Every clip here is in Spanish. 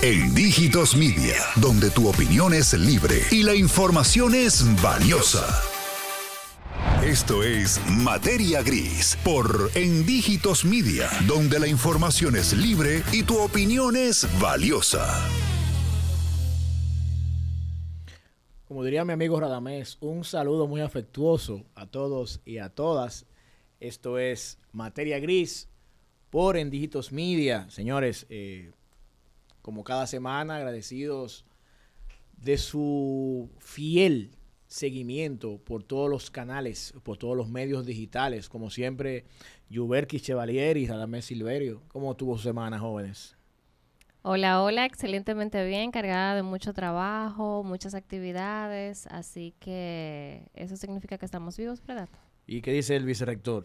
En Dígitos Media, donde tu opinión es libre y la información es valiosa. Esto es Materia Gris por En Dígitos Media, donde la información es libre y tu opinión es valiosa. Como diría mi amigo Radamés, un saludo muy afectuoso a todos y a todas. Esto es Materia Gris por En Dígitos Media. Señores, como cada semana, agradecidos de su fiel seguimiento por todos los canales, por todos los medios digitales. Como siempre, Yuberki Chevalier y Radamés Silverio. ¿Cómo tuvo su semana, jóvenes? Hola, hola, excelentemente bien, cargada de mucho trabajo, muchas actividades, así que eso significa que estamos vivos, ¿verdad? ¿Y qué dice el vicerrector?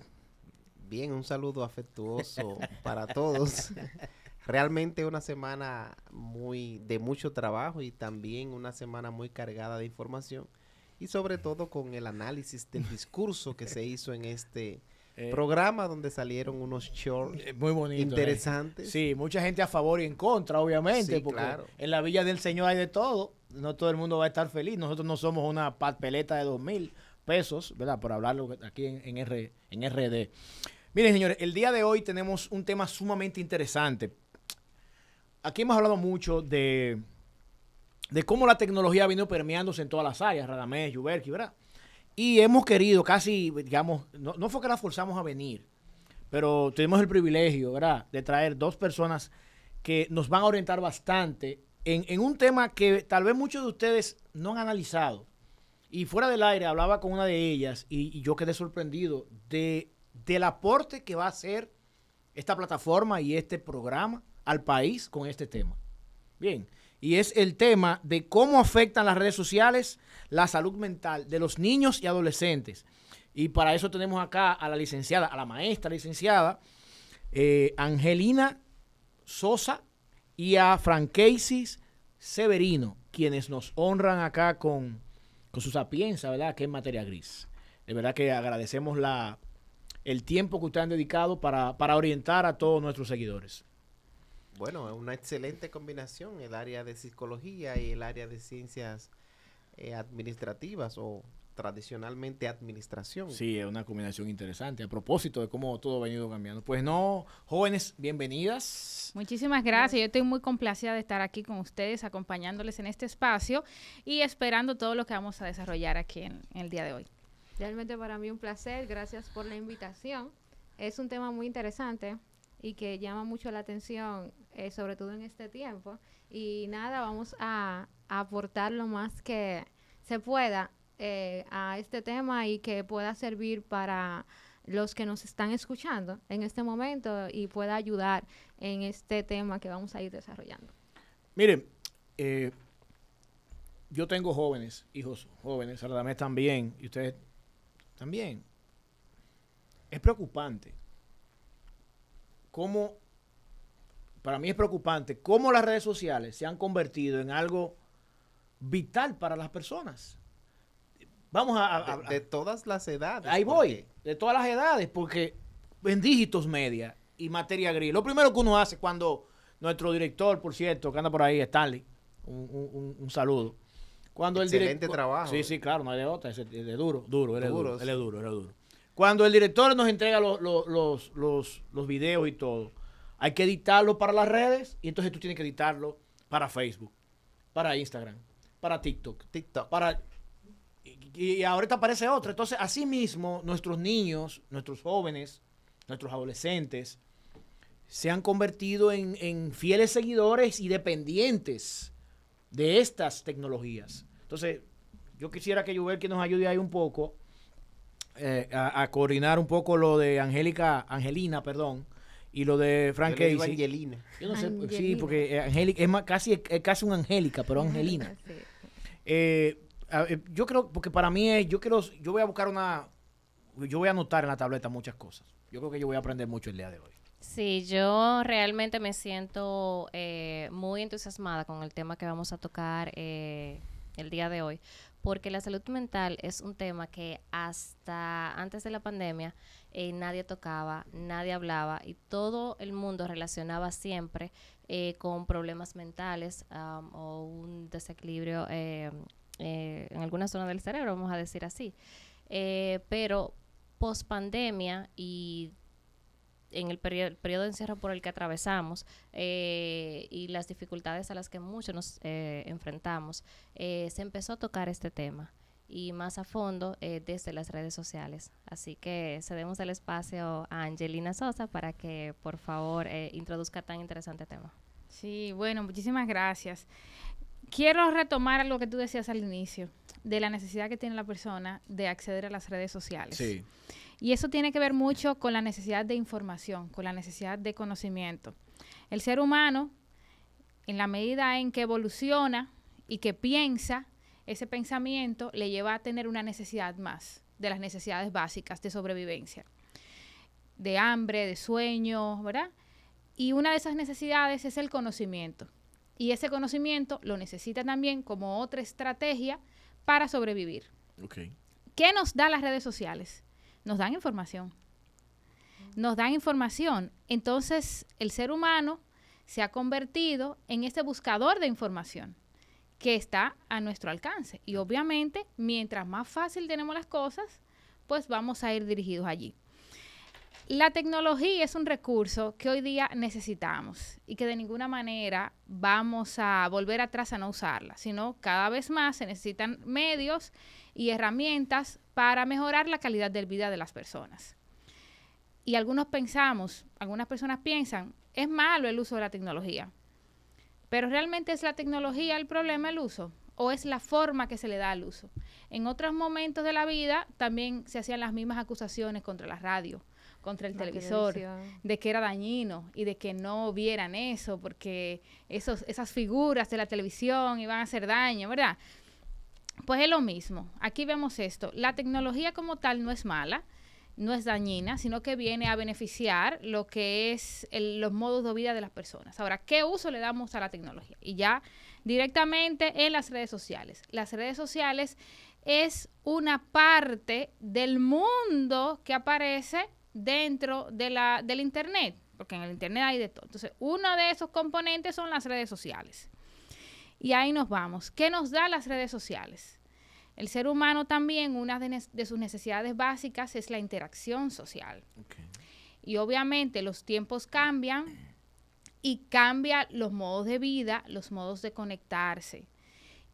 Bien, un saludo afectuoso para todos. Realmente una semana de mucho trabajo y también una semana muy cargada de información y sobre todo con el análisis del discurso que se hizo en este programa donde salieron unos shorts muy bonitos, interesantes. Sí, mucha gente a favor y en contra, obviamente, sí, porque claro. En la Villa del Señor hay de todo, no todo el mundo va a estar feliz, nosotros no somos una papeleta de 2,000 pesos, ¿verdad? Por hablarlo aquí en RD. Miren, señores, el día de hoy tenemos un tema sumamente interesante. Aquí hemos hablado mucho de cómo la tecnología ha venido permeándose en todas las áreas, Radamés, Yuberki, ¿verdad? Y hemos querido casi, digamos, no fue que la forzamos a venir, pero tenemos el privilegio, ¿verdad?, de traer dos personas que nos van a orientar bastante en un tema que tal vez muchos de ustedes no han analizado. Y fuera del aire hablaba con una de ellas y yo quedé sorprendido del aporte que va a hacer esta plataforma y este programa al país con este tema. Bien, y es el tema de cómo afectan las redes sociales la salud mental de los niños y adolescentes. Y para eso tenemos acá a la licenciada, a la maestra licenciada, Angelina Sosa y a Frankeisis Severino, quienes nos honran acá con su sapiencia, ¿verdad?, que es Materia Gris. De verdad que agradecemos el tiempo que ustedes han dedicado para orientar a todos nuestros seguidores. Bueno, es una excelente combinación, el área de psicología y el área de ciencias administrativas o tradicionalmente administración. Sí, es una combinación interesante. A propósito de cómo todo ha venido cambiando. Pues no, jóvenes, bienvenidas. Muchísimas gracias. Yo estoy muy complacida de estar aquí con ustedes, acompañándoles en este espacio y esperando todo lo que vamos a desarrollar aquí en el día de hoy. Realmente para mí un placer, gracias por la invitación. Es un tema muy interesante y que llama mucho la atención, sobre todo en este tiempo. Y nada, vamos a aportar lo más que se pueda a este tema y que pueda servir para los que nos están escuchando en este momento y pueda ayudar en este tema que vamos a ir desarrollando. Miren, yo tengo hijos jóvenes, Radamés también, y ustedes también. Es preocupante para mí es preocupante cómo las redes sociales se han convertido en algo vital para las personas. Vamos de todas las edades. Ahí voy, de todas las edades, porque en Dígitos Media y Materia Gris, lo primero que uno hace cuando nuestro director, por cierto, que anda por ahí, Stanley, un saludo. Cuando excelente trabajo. Sí, claro, no hay de otra, es duro, él es duro. Cuando el director nos entrega los videos y todo, hay que editarlo para las redes y entonces tú tienes que editarlo para Facebook, para Instagram, para TikTok. Y ahorita aparece otro. Entonces, así mismo, nuestros niños, nuestros jóvenes, nuestros adolescentes se han convertido en fieles seguidores y dependientes de estas tecnologías. Entonces, yo quisiera que Yuberki nos ayude ahí un poco a coordinar un poco lo de Angelina, y lo de Frankeisis. Angelina. Yo no sé, sí, porque Angélica es casi una Angélica, pero Angelina. Sí. Yo creo, porque para mí yo voy a buscar yo voy a anotar en la tableta muchas cosas. Yo creo que yo voy a aprender mucho el día de hoy. Sí, yo realmente me siento muy entusiasmada con el tema que vamos a tocar el día de hoy, porque la salud mental es un tema que hasta antes de la pandemia nadie tocaba, nadie hablaba y todo el mundo relacionaba siempre con problemas mentales o un desequilibrio en alguna zona del cerebro, vamos a decir así. Pero post pandemia y en el periodo de encierro por el que atravesamos y las dificultades a las que muchos nos enfrentamos, se empezó a tocar este tema y más a fondo desde las redes sociales. Así que cedemos el espacio a Angelina Sosa para que por favor introduzca tan interesante tema. Sí, bueno, muchísimas gracias. Quiero retomar algo que tú decías al inicio, de la necesidad que tiene la persona de acceder a las redes sociales. Sí. Y eso tiene que ver mucho con la necesidad de información, con la necesidad de conocimiento. El ser humano, en la medida en que evoluciona y que piensa, ese pensamiento le lleva a tener una necesidad más de las necesidades básicas de sobrevivencia, de hambre, de sueño, ¿verdad? Y una de esas necesidades es el conocimiento. Y ese conocimiento lo necesita también como otra estrategia para sobrevivir. Okay. ¿Qué nos dan las redes sociales? Nos dan información. Nos dan información. Entonces, el ser humano se ha convertido en ese buscador de información que está a nuestro alcance. Y obviamente, mientras más fácil tenemos las cosas, pues vamos a ir dirigidos allí. La tecnología es un recurso que hoy día necesitamos y que de ninguna manera vamos a volver atrás a no usarla, sino cada vez más se necesitan medios y herramientas para mejorar la calidad de vida de las personas. Y algunas personas piensan, es malo el uso de la tecnología, pero ¿realmente es la tecnología el problema, el uso? ¿O es la forma que se le da al uso? En otros momentos de la vida también se hacían las mismas acusaciones contra la radio, contra el televisor, de que era dañino y de que no vieran eso porque esas figuras de la televisión iban a hacer daño, ¿verdad? Pues es lo mismo. Aquí vemos esto. La tecnología como tal no es mala, no es dañina, sino que viene a beneficiar lo que es los modos de vida de las personas. Ahora, ¿qué uso le damos a la tecnología? Y ya directamente en las redes sociales. Las redes sociales es una parte del mundo que aparece dentro del Internet, porque en el Internet hay de todo. Entonces, uno de esos componentes son las redes sociales. Y ahí nos vamos. ¿Qué nos da las redes sociales? El ser humano también, una de sus necesidades básicas es la interacción social. Okay. Y obviamente los tiempos cambian y cambian los modos de vida, los modos de conectarse.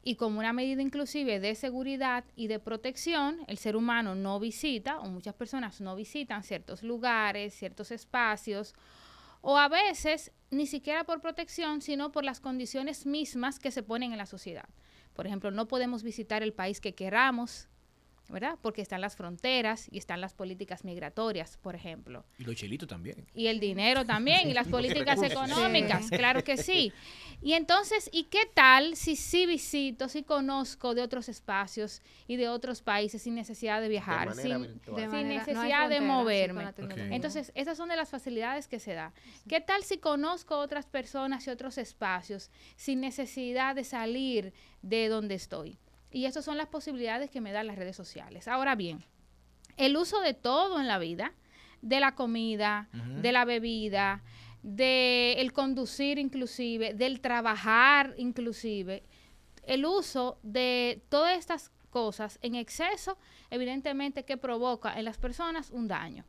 Y como una medida inclusive de seguridad y de protección, el ser humano no visita, o muchas personas no visitan ciertos lugares, ciertos espacios, o a veces ni siquiera por protección, sino por las condiciones mismas que se ponen en la sociedad. Por ejemplo, no podemos visitar el país que queramos, ¿verdad? Porque están las fronteras y están las políticas migratorias, por ejemplo. Y los chelitos también. Y el dinero también, y las políticas económicas, sí. claro que sí. Y entonces, ¿y qué tal si sí visito, si conozco de otros espacios y de otros países sin necesidad de viajar, sin necesidad de moverme? Okay. Entonces, esas son de las facilidades que se da. ¿Qué tal si conozco otras personas y otros espacios sin necesidad de salir de donde estoy? Y esas son las posibilidades que me dan las redes sociales. Ahora bien, el uso de todo en la vida, de la comida, de la bebida, del conducir inclusive, del trabajar inclusive, el uso de todas estas cosas en exceso, evidentemente que provoca en las personas un daño.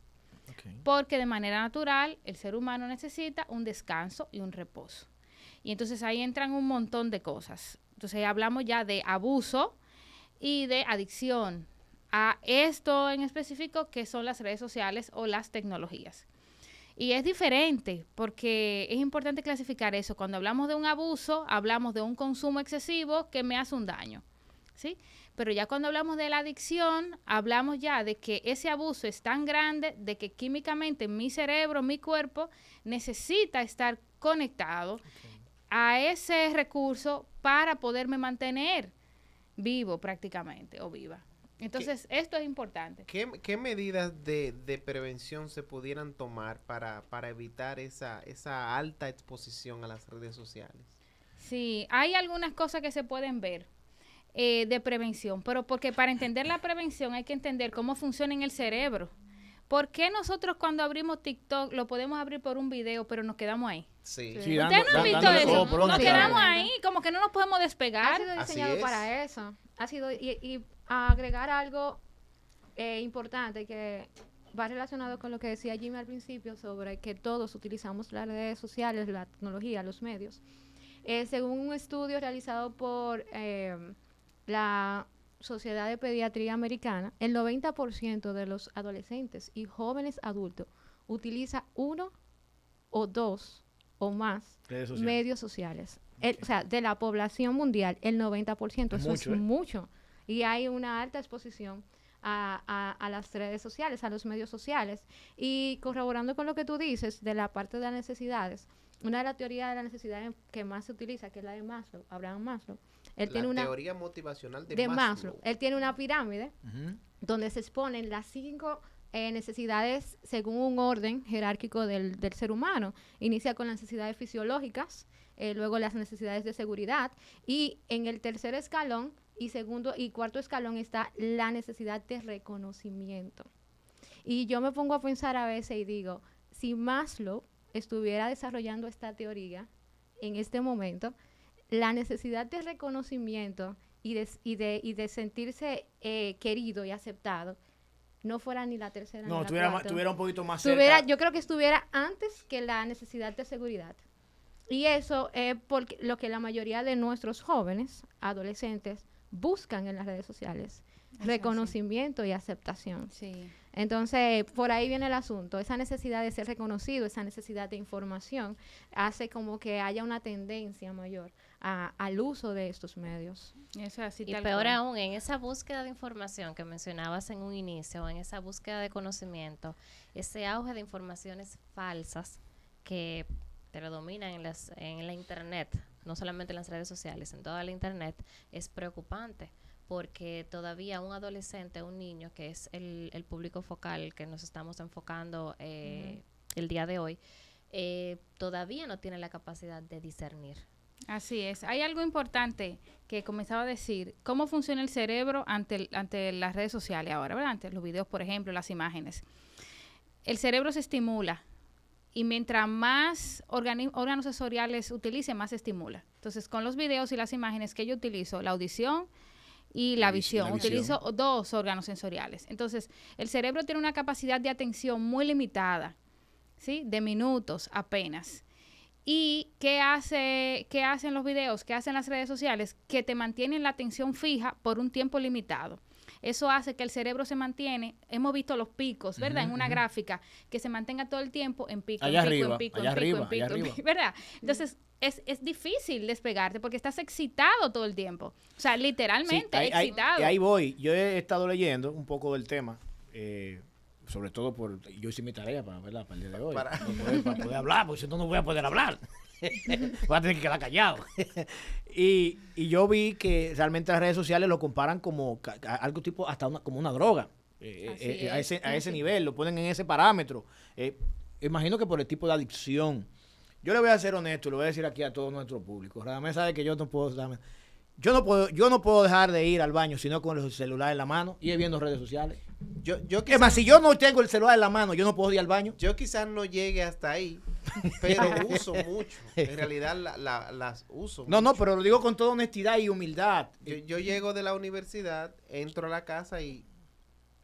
Okay. Porque de manera natural el ser humano necesita un descanso y un reposo. Y entonces ahí entran un montón de cosas. Entonces hablamos ya de abuso y de adicción a esto en específico que son las redes sociales o las tecnologías. Y es diferente porque es importante clasificar eso. Cuando hablamos de un abuso, hablamos de un consumo excesivo que me hace un daño, ¿sí? Pero ya cuando hablamos de la adicción, hablamos ya de que ese abuso es tan grande de que químicamente mi cerebro, mi cuerpo, necesita estar conectado a ese recurso para poderme mantener vivo prácticamente o viva. Entonces, esto es importante. ¿Qué medidas de prevención se pudieran tomar para evitar esa alta exposición a las redes sociales? Sí, hay algunas cosas que se pueden ver. de prevención, pero porque para entender la prevención hay que entender cómo funciona en el cerebro. ¿Por qué nosotros cuando abrimos TikTok lo podemos abrir por un video, pero nos quedamos ahí? Sí. Sí, ¿Ustedes no han visto dándole eso? todo por Nos donde quedamos quiera. ahí, como que no nos podemos Ha despegar. sido Así diseñado es. para eso. Ha sido, y agregar algo importante que va relacionado con lo que decía Jimmy al principio sobre que todos utilizamos las redes sociales, la tecnología, los medios. Según un estudio realizado por la Sociedad de Pediatría Americana, el 90% de los adolescentes y jóvenes adultos utiliza uno o dos o más Redes sociales. medios sociales. O sea, de la población mundial, el 90%. Es Eso mucho, es ¿eh? mucho. Y hay una alta exposición a las redes sociales, a los medios sociales. Y corroborando con lo que tú dices de la parte de las necesidades, una de las teorías de las necesidades que más se utiliza, que es la de Maslow, Abraham Maslow, él tiene La una teoría motivacional de de Maslow. Maslow. Él tiene una pirámide Ujú. donde se exponen las 5 necesidades según un orden jerárquico del ser humano. Inicia con las necesidades fisiológicas, luego las necesidades de seguridad, y en el tercer escalón y segundo y cuarto escalón está la necesidad de reconocimiento. Y yo me pongo a pensar a veces y digo, si Maslow estuviera desarrollando esta teoría en este momento, la necesidad de reconocimiento y de sentirse querido y aceptado no fuera ni la tercera ni No, la cuarta. tuviera un poquito más Estuviera- cerca. yo creo que estuviera antes que la necesidad de seguridad. Y eso es porque lo que la mayoría de nuestros jóvenes, adolescentes, buscan en las redes sociales. Reconocimiento y aceptación. Sí. Entonces, por ahí viene el asunto. Esa necesidad de ser reconocido, esa necesidad de información, hace como que haya una tendencia mayor al uso de estos medios. Eso es así. Y tal peor cual. aún, en esa búsqueda de información que mencionabas en un inicio, en esa búsqueda de conocimiento, ese auge de informaciones falsas que predominan en la internet, no solamente en las redes sociales, en toda la internet, es preocupante. Porque todavía un adolescente, un niño, que es el público focal que nos estamos enfocando el día de hoy, todavía no tiene la capacidad de discernir. Así es. Hay algo importante que comenzaba a decir, cómo funciona el cerebro ante las redes sociales ahora, ¿verdad? Ante los videos, por ejemplo, las imágenes. El cerebro se estimula y mientras más órganos sensoriales utilice, más se estimula. Entonces, con los videos y las imágenes que yo utilizo, la audición y la visión. Utilizo 2 órganos sensoriales. Entonces, el cerebro tiene una capacidad de atención muy limitada, ¿sí? De minutos apenas. ¿Y qué hacen los videos? ¿Qué hacen las redes sociales? Que te mantienen la atención fija por un tiempo limitado. Eso hace que el cerebro se mantiene, hemos visto los picos, ¿verdad? En una gráfica, que se mantenga todo el tiempo en pico, Allá en pico, arriba, en pico, allá en pico, arriba, en pico, allá en arriba. pico, ¿verdad? Entonces, es difícil despegarte porque estás excitado todo el tiempo. O sea, literalmente Sí, excitado. ahí voy. Yo he estado leyendo un poco del tema, sobre todo yo hice mi tarea para el día de hoy. Para poder hablar, porque si no, no voy a poder hablar. Voy a tener que quedar callado. y yo vi que realmente las redes sociales lo comparan como algo tipo, hasta como una droga. A ese nivel, lo ponen en ese parámetro. Imagino que por el tipo de adicción. Yo le voy a ser honesto, le voy a decir aquí a todo nuestro público. Radamés sabe que yo no puedo dejar de ir al baño sino con el celular en la mano y viendo redes sociales. Es más, si yo no tengo el celular en la mano, yo no puedo ir al baño. Yo quizás no llegue hasta ahí, pero uso mucho. En realidad las uso No, mucho. pero lo digo con toda honestidad y humildad. Yo llego de la universidad, entro a la casa y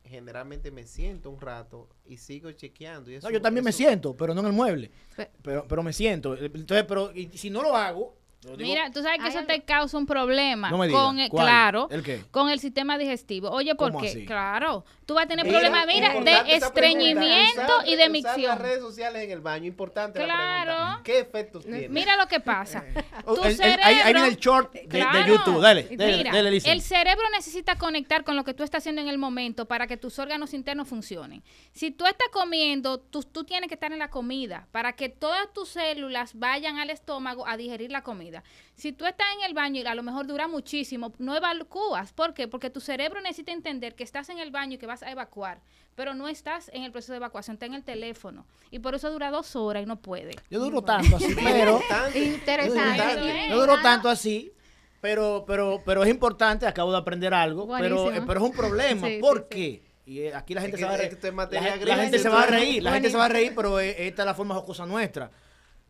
generalmente me siento un rato y sigo chequeando. Y eso, No, yo también me eso- siento, pero no en el mueble. Pe- Pero me siento. Entonces, y si no lo hago, lo digo. Mira, tú sabes que Hay eso algo- te causa un problema No me digas, con ¿cuál? claro, ¿El qué? con el sistema digestivo. Oye, ¿por ¿Cómo qué? así? Claro, tú vas a tener Mira, problemas, mira, importante de esa estreñimiento pregunta. y de Usar micción. las redes sociales en el baño, importante la Claro. pregunta. ¿Qué efectos tiene? Mira lo que pasa. Tu Ahí cerebro, viene el short de claro, YouTube. Dale, mira, Lizzy. el cerebro necesita conectar con lo que tú estás haciendo en el momento para que tus órganos internos funcionen. Si tú estás comiendo, tú tienes que estar en la comida para que todas tus células vayan al estómago a digerir la comida. Si tú estás en el baño y a lo mejor dura muchísimo, no evacúas. ¿Por qué? Porque tu cerebro necesita entender que estás en el baño y que vas a evacuar, pero no estás en el proceso de evacuación, está en el teléfono. Y por eso dura 2 horas y no puede. Yo duro tanto así, pero Interesante. Eso es. no duro tanto así. Pero es importante, acabo de aprender algo, pero Buenísimo. es un problema. Sí, ¿Por sí, qué? Y aquí la gente Es se que- va a es reír. que esto es materia La gente gris, se va a entonces- reír, la gente se va a reír, pero esta es la forma jocosa nuestra.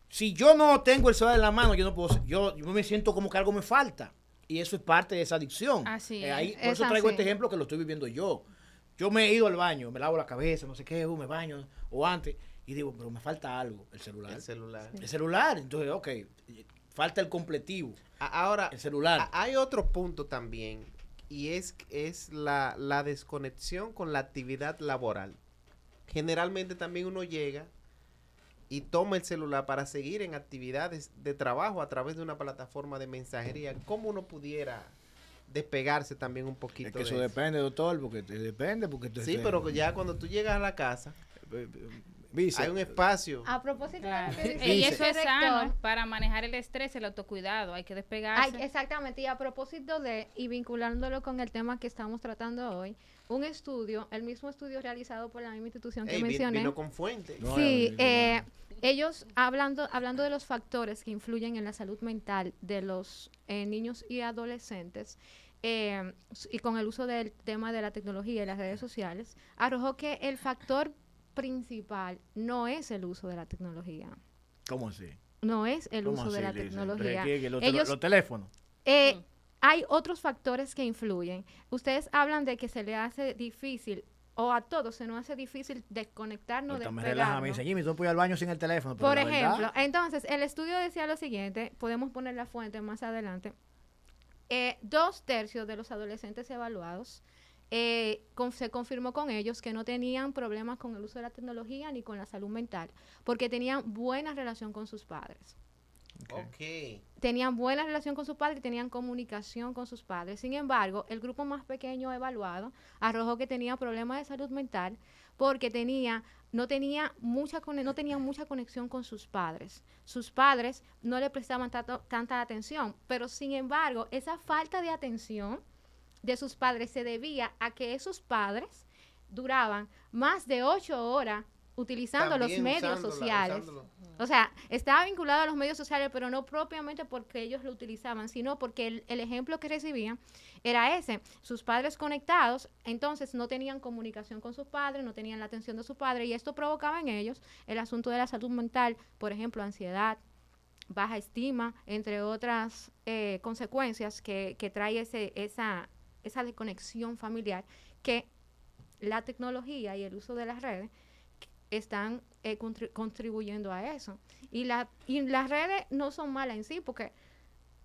Si yo no tengo el celular en la mano, yo no puedo, yo me siento como que algo me falta. Y eso es parte de esa adicción. Así Ahí, es. por eso Es traigo así. este ejemplo que lo estoy viviendo yo. Yo me he ido al baño, me lavo la cabeza, no sé qué, me baño, o antes, y digo, pero me falta algo, el celular. El celular. El celular, entonces, ok, falta el completivo, Ahora, el celular. hay otro punto también, y es la desconexión con la actividad laboral. Generalmente también uno llega y toma el celular para seguir en actividades de trabajo a través de una plataforma de mensajería. ¿Cómo uno pudiera despegarse también un poquito Es que de eso eso? depende, doctor, porque depende, porque Sí, pero ya cuando tú llegas a la casa, Vice, hay un espacio. A propósito Claro. de lo que dice Y Dice- eso es el sano rector, para manejar el estrés, el autocuidado. Hay que despegarse. exactamente, y a propósito de, y vinculándolo con el tema que estamos tratando hoy, un estudio, el mismo estudio realizado por la misma institución que Ey, mencioné. vino con fuente. No, Sí, ya, ellos hablando de los factores que influyen en la salud mental de los niños y adolescentes, y con el uso del tema de la tecnología y las redes sociales, arrojó que el factor principal no es el uso de la tecnología. ¿Cómo así? No es el ¿Cómo uso de así, la Lice? tecnología. ¿Qué? Ellos- Los teléfonos. Hay otros factores que influyen. Ustedes hablan de que se le hace difícil, o a todos se nos hace difícil desconectarnos, Ahorita me relaja, me despegarnos. dice, Jimmy, tú puedes ir al baño sin el teléfono. Pero Por la verdad, ejemplo, entonces, el estudio decía lo siguiente, podemos poner la fuente más adelante. 2/3 de los adolescentes evaluados se confirmó con ellos que no tenían problemas con el uso de la tecnología ni con la salud mental, porque tenían buena relación con sus padres. Ok. Tenían buena relación con sus padres y tenían comunicación con sus padres. Sin embargo, el grupo más pequeño evaluado arrojó que tenía problemas de salud mental porque no tenían mucha conexión con sus padres. Sus padres no le prestaban tanta atención, pero sin embargo, esa falta de atención de sus padres se debía a que esos padres duraban más de 8 horas utilizando los También medios usándola, sociales. usándolo. O sea, estaba vinculado a los medios sociales, pero no propiamente porque ellos lo utilizaban, sino porque el ejemplo que recibían era ese. Sus padres conectados, entonces no tenían comunicación con sus padres, no tenían la atención de sus padres, y esto provocaba en ellos el asunto de la salud mental, por ejemplo, ansiedad, baja estima, entre otras consecuencias que trae esa desconexión familiar, que la tecnología y el uso de las redes están contribuyendo a eso. Y las redes no son malas en sí, porque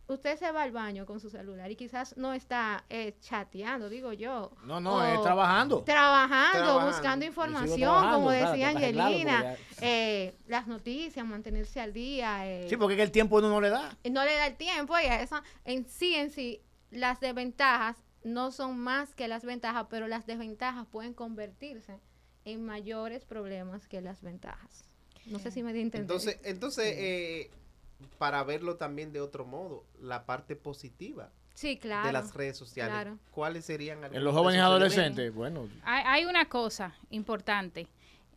usted se va al baño con su celular y quizás no está chateando, digo yo. No, es trabajando. Trabajando, buscando Yo información, sigo trabajando, como claro, decía está claro, Angelina, porque las noticias, mantenerse al día. Sí, porque es que el tiempo uno no le da. No le da el tiempo y a eso, en sí, las desventajas no son más que las ventajas, pero las desventajas pueden convertirse en mayores problemas que las ventajas. No sé si me di a entender. Entonces para verlo también de otro modo, la parte positiva sí, claro. de las redes sociales. claro. ¿Cuáles serían algunos En los de jóvenes esos adolescentes, bueno, Hay una cosa importante.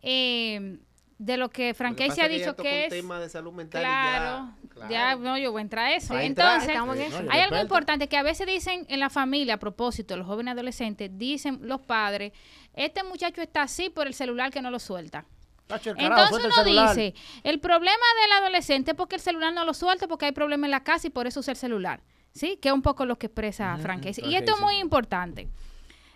De lo que elementos? Lo que Franquecia pasa ha es que ella dicho tocó que un es... tema de salud mental Claro, y ya, no, yo voy a entrar a eso. Va a entrar. Entonces, Estamos en no, eso. yo hay algo respeto. importante que a veces dicen en la familia, a propósito, los jóvenes adolescentes, dicen los padres, este muchacho está así por el celular que no lo suelta. tacho, el carajo, Entonces suelta el uno celular. dice, el problema del adolescente es porque el celular no lo suelta, porque hay problema en la casa y por eso usa el celular. ¿Sí? Que es un poco lo que expresa Franquecia. Y esto es muy importante.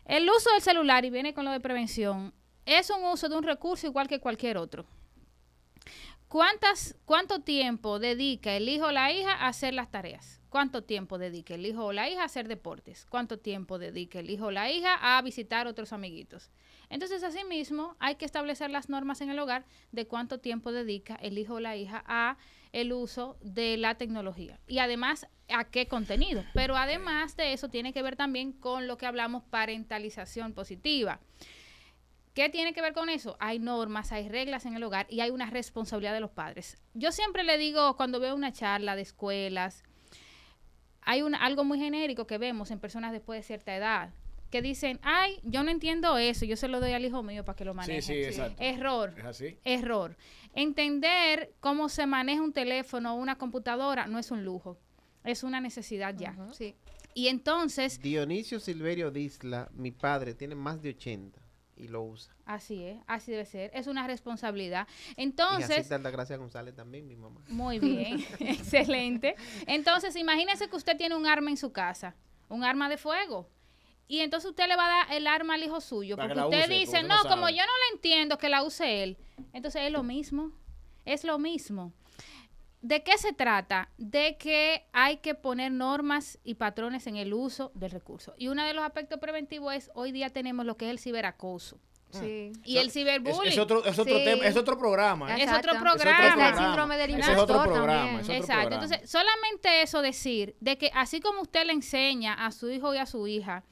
El uso del celular, y viene con lo de prevención, es un uso de un recurso igual que cualquier otro. ¿Cuánto tiempo dedica el hijo o la hija a hacer las tareas? ¿Cuánto tiempo dedica el hijo o la hija a hacer deportes? ¿Cuánto tiempo dedica el hijo o la hija a visitar otros amiguitos? Entonces, asimismo, hay que establecer las normas en el hogar de cuánto tiempo dedica el hijo o la hija a el uso de la tecnología. Y además, a qué contenido. Pero además de eso, tiene que ver también con lo que hablamos, parentalización positiva. ¿Qué tiene que ver con eso? Hay normas, hay reglas en el hogar y hay una responsabilidad de los padres. Yo siempre le digo, cuando veo una charla de escuelas, hay algo muy genérico que vemos en personas después de cierta edad, que dicen, ay, yo no entiendo eso, yo se lo doy al hijo mío para que lo maneje. Sí, exacto. Error. Es así. Error. Entender cómo se maneja un teléfono o una computadora no es un lujo. es una necesidad ya. Ujú. Sí. Y entonces, Dionisio Silverio Disla, mi padre, tiene más de 80 y lo usa. así es, así debe ser, es una responsabilidad. Y Entonces, así Altagracia González también, mi mamá. muy bien, excelente. Entonces, imagínese que usted tiene un arma en su casa, un arma de fuego. Y entonces usted le va a dar el arma al hijo suyo, Para que porque la usted use, dice, porque no, no como sabe. yo no la entiendo, que la use él. Entonces es lo mismo, es lo mismo. ¿De qué se trata? De que hay que poner normas y patrones en el uso del recurso. Y uno de los aspectos preventivos es, hoy día tenemos lo que es el ciberacoso Sí. y el ciberbullying. Es otro Sí. tema, es otro programa. Es Exacto. otro Es programa. Está el síndrome del Ese es otro impostor programa, también. es otro Exacto. programa. Entonces, solamente eso decir, de que así como usted le enseña a su hijo y a su hija,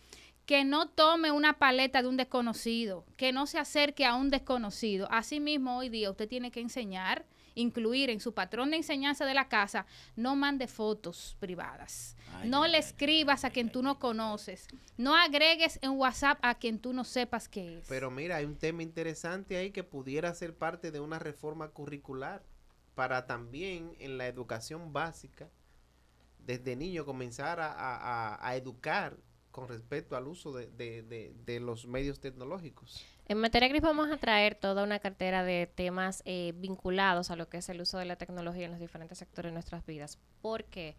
que no tome una paleta de un desconocido, que no se acerque a un desconocido. Asimismo, hoy día usted tiene que enseñar, incluir en su patrón de enseñanza de la casa, no mande fotos privadas. No le escribas a quien tú no conoces. No agregues en WhatsApp a quien tú no sepas qué es. Pero mira, hay un tema interesante ahí que pudiera ser parte de una reforma curricular para también en la educación básica, desde niño comenzar a educar con respecto al uso de los medios tecnológicos. En Materia Gris vamos a traer toda una cartera de temas vinculados a lo que es el uso de la tecnología en los diferentes sectores de nuestras vidas. ¿Por qué?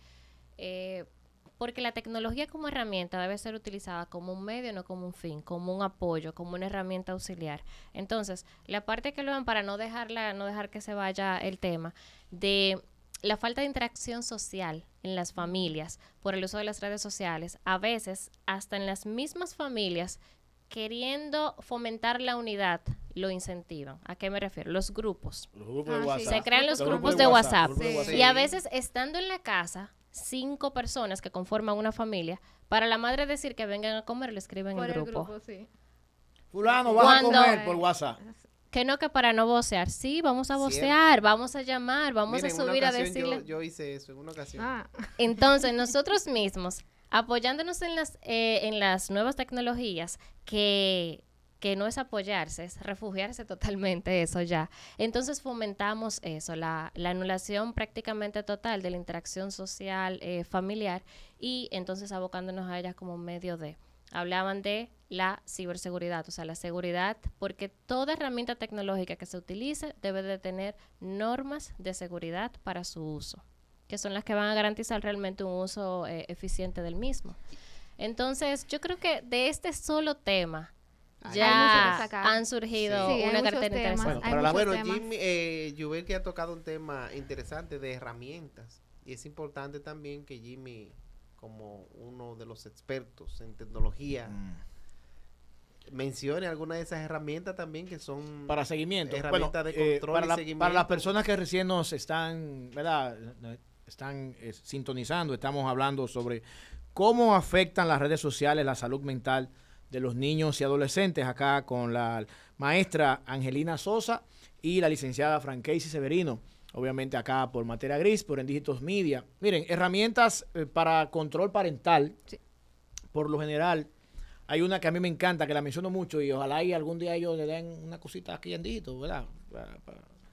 Porque la tecnología como herramienta debe ser utilizada como un medio, no como un fin, como un apoyo, como una herramienta auxiliar. Entonces, la parte que lo ven para no dejar que se vaya el tema de la falta de interacción social en las familias por el uso de las redes sociales, a veces hasta en las mismas familias queriendo fomentar la unidad lo incentivan. ¿A qué me refiero? Los grupos. Los grupos de Ah, sí. WhatsApp. Se crean los Los grupos de WhatsApp. los grupos de Sí. WhatsApp. Y a veces estando en la casa, 5 personas que conforman una familia, para la madre decir que vengan a comer, le escriben Por el grupo. sí. Fulano, vas a Cuando- comer por WhatsApp. Que no, que para no vocear. Sí, vamos a Cierto. vocear, vamos a llamar, vamos Miren, a en una subir a ocasión decirle. yo hice eso en una ocasión. Ah, Entonces, nosotros mismos, apoyándonos en las nuevas tecnologías, que no es apoyarse, es refugiarse totalmente eso ya. Entonces fomentamos eso, la anulación prácticamente total de la interacción social familiar y entonces abocándonos a ellas como medio de. Hablaban de la ciberseguridad, o sea, la seguridad, porque toda herramienta tecnológica que se utilice debe de tener normas de seguridad para su uso, que son las que van a garantizar realmente un uso eficiente del mismo. Entonces, yo creo que de este solo tema Hay mucho que ya sacar. han surgido Sí, hay una muchos cartera temas, interesante. hay para la- muchos Bueno, temas. Jimmy, Jubel que ha tocado un tema interesante de herramientas y es importante también que Jimmy, como uno de los expertos en tecnología, mencione algunas de esas herramientas también que son Para seguimiento. herramientas Bueno, de control para, y la- seguimiento. para las personas que recién nos están, ¿verdad? Están sintonizando, estamos hablando sobre cómo afectan las redes sociales la salud mental de los niños y adolescentes, acá con la maestra Angelina Sosa y la licenciada Franqueisy Severino, obviamente acá por Materia Gris, por En Dígitos Media. Miren, herramientas para control parental, Sí. por lo general, hay una que a mí me encanta, que la menciono mucho y ojalá y algún día ellos le den una cosita aquí en Dígitos, ¿verdad?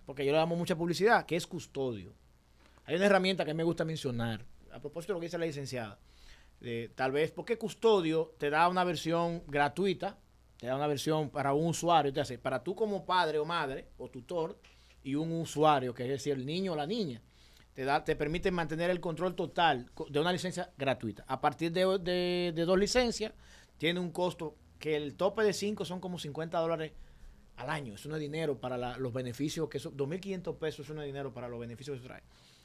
Porque yo le damos mucha publicidad, que es Custodio. Hay una herramienta que me gusta mencionar, a propósito de lo que dice la licenciada. Tal vez porque Custodio te da una versión gratuita, te da una versión para un usuario, te hace para tú como padre o madre o tutor y un usuario, que es decir, el niño o la niña, te permite mantener el control total de una licencia gratuita. A partir de 2 licencias, tiene un costo que el tope de 5 son como $50 al año. Eso no es dinero para los beneficios, que son 2.500 pesos, eso no es dinero para los beneficios que se trae.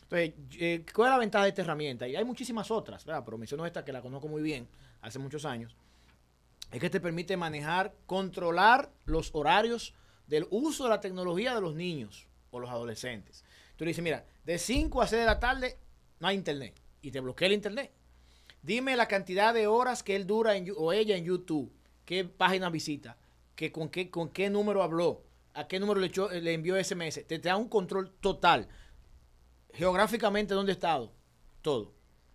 Entonces, ¿cuál es la ventaja de esta herramienta? Y hay muchísimas otras, ¿verdad? Pero menciono esta que la conozco muy bien, hace muchos años. Es que te permite manejar, controlar los horarios del uso de la tecnología de los niños o los adolescentes. Tú le dices, mira, de 5 a 6 de la tarde no hay internet. Y te bloquea el internet. Dime la cantidad de horas que él dura o ella en YouTube. ¿Qué página visita? ¿Con qué número habló? ¿A qué número le envió SMS? Te da un control total. Geográficamente, ¿dónde ha estado? Todo.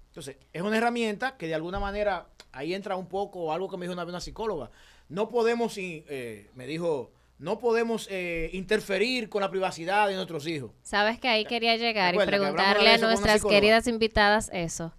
Entonces, es una herramienta que de alguna manera, ahí entra un poco algo que me dijo una vez una psicóloga. No podemos, me dijo, no podemos interferir con la privacidad de nuestros hijos. Sabes que ahí quería llegar y Recuerda que hablamos de preguntarle a eso con una nuestras psicóloga. queridas invitadas eso.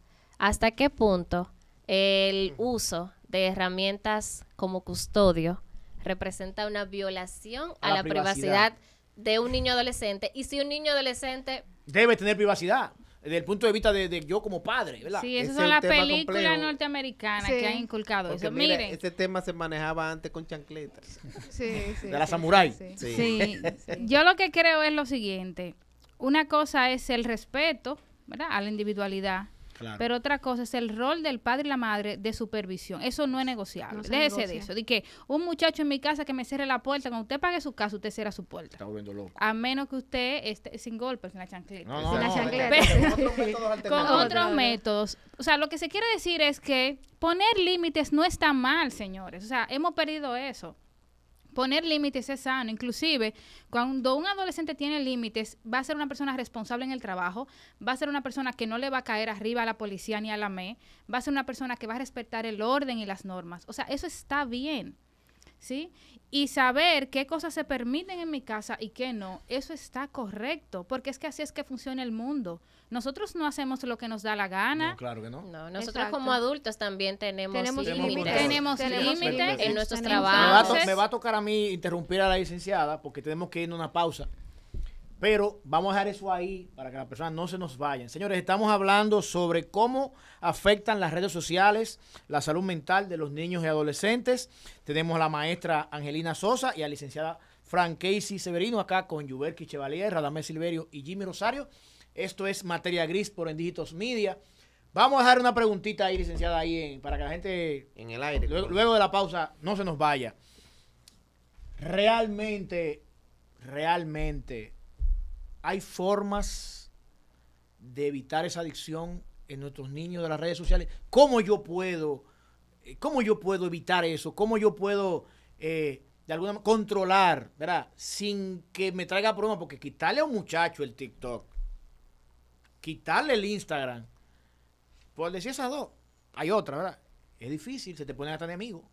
¿hasta qué punto el uso de herramientas como custodio representa una violación a la privacidad de un niño adolescente? Y si un niño adolescente debe tener privacidad, desde el punto de vista de yo como padre, ¿verdad? Sí, esas Ese son es las el tema películas complejo. norteamericanas Sí. que han inculcado Porque eso. mira, Miren, este tema se manejaba antes con chancletas. Sí, sí, De la sí, samurái. sí. Sí. sí, yo lo que creo es lo siguiente. Una cosa es el respeto, ¿verdad?, a la individualidad. Claro. Pero otra cosa es el rol del padre y la madre de supervisión. Eso no es negociable. No se Déjese de negocia. eso. De que un muchacho en mi casa que me cierre la puerta, cuando usted pague su casa, usted cierra su puerta. Está volviendo loco. A menos que usted esté sin golpes, sin la chancleta. No, no, Una no. chancleta. Con otros métodos Con alternativos. otros métodos. O sea, lo que se quiere decir es que poner límites no está mal, señores. O sea, hemos perdido eso. Poner límites es sano. Inclusive, cuando un adolescente tiene límites, va a ser una persona responsable en el trabajo, va a ser una persona que no le va a caer arriba a la policía ni a la ME, va a ser una persona que va a respetar el orden y las normas. O sea, eso está bien, ¿sí? Y saber qué cosas se permiten en mi casa y qué no, eso está correcto, porque es que así es que funciona el mundo. Nosotros no hacemos lo que nos da la gana. No, claro que no. no, nosotros Exacto. como adultos también tenemos Tenemos límites. Tenemos límites en nuestros Tenemos- Me trabajos. Entonces- me va a tocar a mí interrumpir a la licenciada porque tenemos que irnos a una pausa. Pero vamos a dejar eso ahí para que las personas no se nos vayan. Señores, estamos hablando sobre cómo afectan las redes sociales la salud mental de los niños y adolescentes. Tenemos a la maestra Angelina Sosa y a la licenciada Fran Casey Severino acá con Yuberki Chevalier, Radamés Silverio y Jimmy Rosario. Esto es Materia Gris por Endígitos Media. Vamos a dejar una preguntita ahí, licenciada, ahí para que la gente En el aire. luego de la pausa no se nos vaya. Realmente, hay formas de evitar esa adicción en nuestros niños de las redes sociales. ¿Cómo yo puedo evitar eso? ¿Cómo yo puedo de alguna manera controlar, ¿verdad? Sin que me traiga problemas, porque quitarle a un muchacho el TikTok, quitarle el Instagram, por decir esas dos, hay otra, ¿verdad? Es difícil, se te ponen hasta enemigos.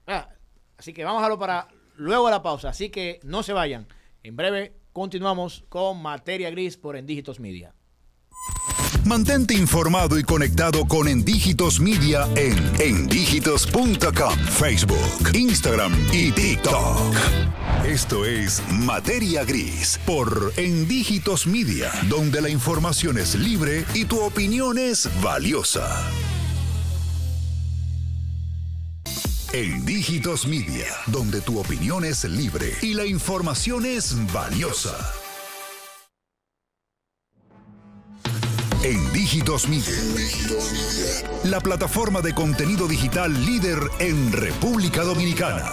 ¿Verdad? Así que vamos a dejarlo para luego de la pausa. Así que no se vayan. En breve continuamos con Materia Gris por Endígitos Media. Mantente informado y conectado con Endígitos Media en endígitos.com, Facebook, Instagram y TikTok. Esto es Materia Gris por Endígitos Media, donde la información es libre y tu opinión es valiosa. Endígitos Media, donde tu opinión es libre y la información es valiosa. Endígitos Media, la plataforma de contenido digital líder en República Dominicana.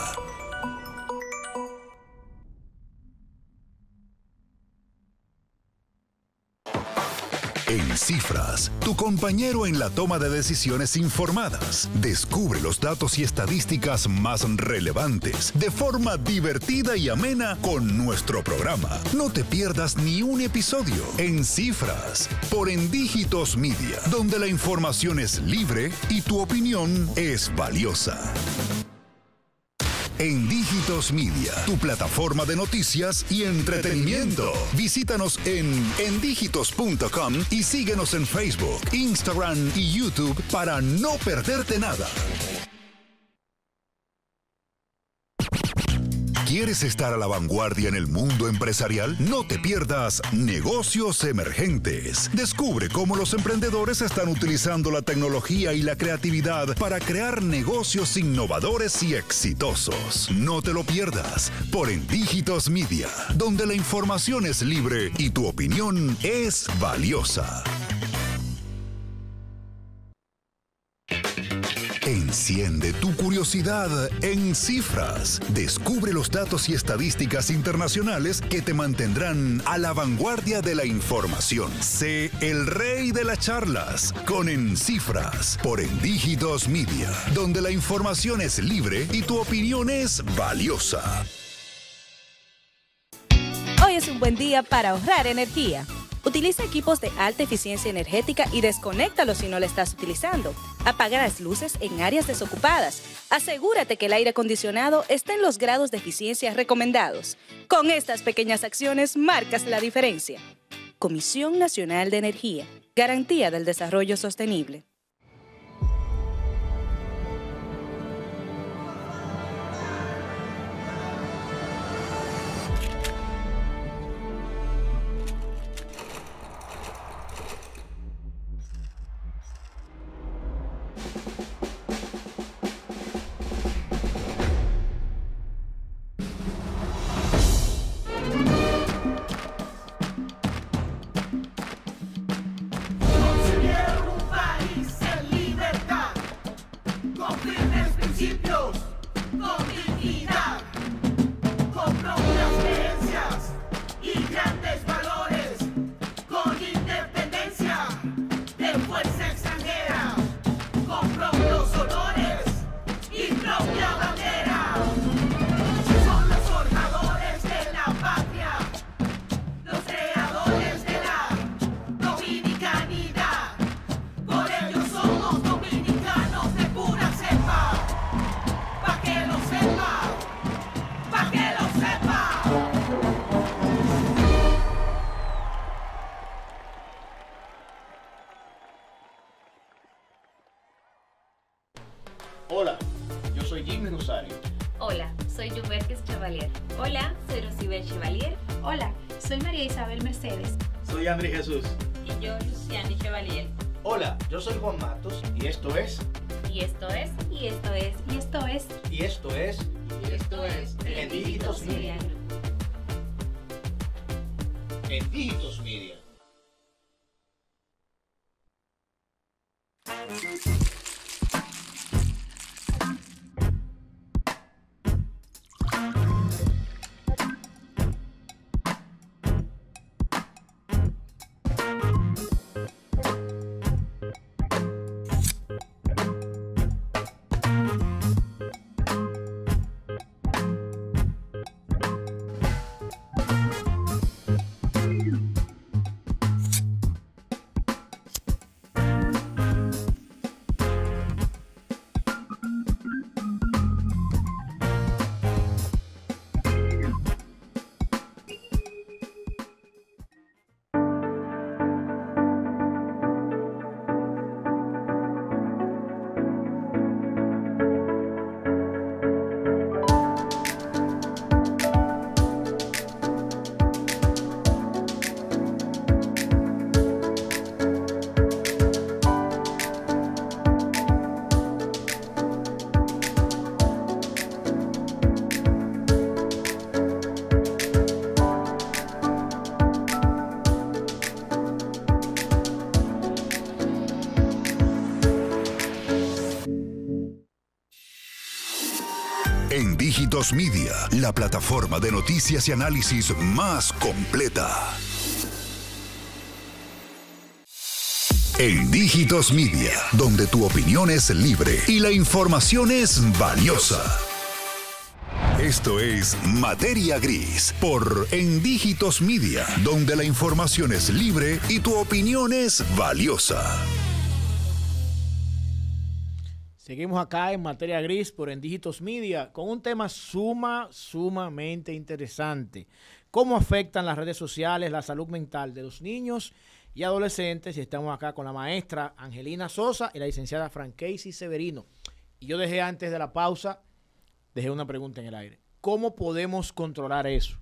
En Cifras, tu compañero en la toma de decisiones informadas. Descubre los datos y estadísticas más relevantes de forma divertida y amena con nuestro programa. No te pierdas ni un episodio en Cifras por Endígitos Media, donde la información es libre y tu opinión es valiosa. Endígitos Media, tu plataforma de noticias y entretenimiento. Visítanos en endígitos.com y síguenos en Facebook, Instagram y YouTube para no perderte nada. ¿Quieres estar a la vanguardia en el mundo empresarial? No te pierdas Negocios Emergentes. Descubre cómo los emprendedores están utilizando la tecnología y la creatividad para crear negocios innovadores y exitosos. No te lo pierdas por Endígitos Media, donde la información es libre y tu opinión es valiosa. Enciende tu curiosidad en Cifras. Descubre los datos y estadísticas internacionales que te mantendrán a la vanguardia de la información. Sé el rey de las charlas con En Cifras por Endígitos Media, donde la información es libre y tu opinión es valiosa. Hoy es un buen día para ahorrar energía. Utiliza equipos de alta eficiencia energética y desconéctalos si no lo estás utilizando. Apaga las luces en áreas desocupadas. Asegúrate que el aire acondicionado esté en los grados de eficiencia recomendados. Con estas pequeñas acciones marcas la diferencia. Comisión Nacional de Energía. garantía del desarrollo sostenible. Hola, yo soy Jimmy Rosario. Hola, soy Juberkis Chevalier. Hola, soy Rosibel Chevalier. Hola, soy María Isabel Mercedes. Soy André Jesús. Y yo, Luciani Chevalier. Hola, yo soy Juan Matos y esto es... Y esto es... Y esto es... Y esto es... Y esto es... Y esto es... En Dígitos Media. En Dígitos Media. En Dígitos Media, la plataforma de noticias y análisis más completa. En Dígitos Media, donde tu opinión es libre y la información es valiosa. Esto es Materia Gris por En Dígitos Media, donde la información es libre y tu opinión es valiosa. Seguimos acá en Materia Gris por En Dígitos Media con un tema sumamente interesante. ¿Cómo afectan las redes sociales la salud mental de los niños y adolescentes? Y estamos acá con la maestra Angelina Sosa y la licenciada Frankeisy Severino. Y yo dejé antes de la pausa, dejé una pregunta en el aire. ¿Cómo podemos controlar eso?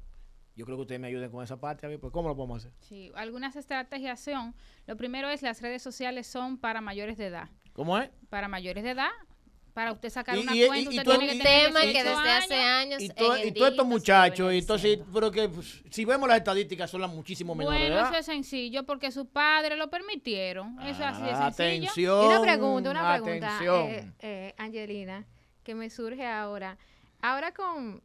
Yo creo que ustedes me ayuden con esa parte, a ver, pues, ¿cómo lo podemos hacer? Sí, algunas estrategias son, lo primero es las redes sociales son para mayores de edad. ¿Cómo es? Para mayores de edad, para usted sacar una y cuenta, usted todo tiene el que tener tema que 18 desde hace años. años Y todos estos muchachos, y entonces, pero que pues, si vemos las estadísticas son las muchísimo menores de Bueno, edad. eso es sencillo, porque sus padres lo permitieron. Eso es así de sencillo. Atención, Y una pregunta, atención. Angelina, que me surge ahora. Ahora con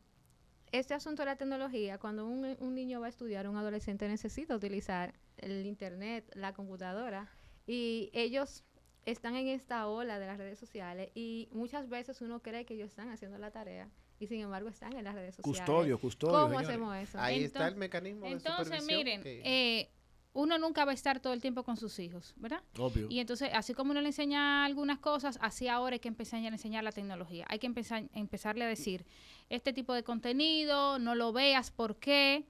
este asunto de la tecnología, cuando un niño va a estudiar, un adolescente necesita utilizar el internet, la computadora, y ellos están en esta ola de las redes sociales y muchas veces uno cree que ellos están haciendo la tarea y sin embargo están en las redes sociales. Custodio. ¿Cómo señores. hacemos eso? Ahí está el mecanismo de Entonces, supervisión. miren, uno nunca va a estar todo el tiempo con sus hijos, ¿verdad? Obvio. Y entonces, así como uno le enseña algunas cosas, así ahora hay que empezar a enseñar la tecnología. Hay que empezarle a decir, este tipo de contenido, no lo veas, ¿por qué?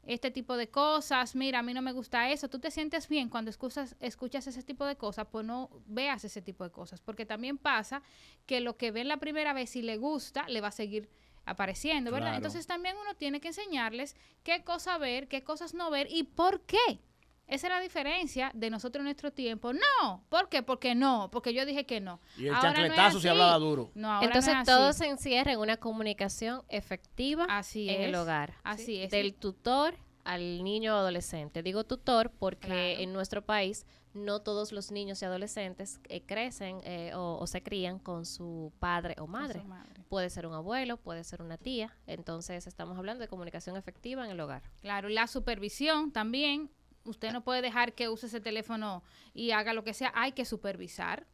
este tipo de cosas, mira, a mí no me gusta eso. Tú te sientes bien cuando escuchas ese tipo de cosas, pues no veas ese tipo de cosas, porque también pasa que lo que ven la primera vez, si le gusta, le va a seguir apareciendo, ¿verdad? Claro. Entonces también uno tiene que enseñarles qué cosa ver, qué cosas no ver y por qué. Esa es la diferencia de nosotros en nuestro tiempo. No, ¿por qué? Porque no, porque yo dije que no. Y el Ahora no es chancletazo se así. hablaba duro. No, ahora Entonces no es todo así. se encierra en una comunicación efectiva Así en el es, hogar. así es. Del tutor al niño o adolescente. Digo tutor porque Claro. en nuestro país no todos los niños y adolescentes crecen o se crían con su padre o madre. Con su madre. Puede ser un abuelo, puede ser una tía. Entonces estamos hablando de comunicación efectiva en el hogar. Claro, la supervisión también. Usted no puede dejar que use ese teléfono y haga lo que sea. Hay que supervisar.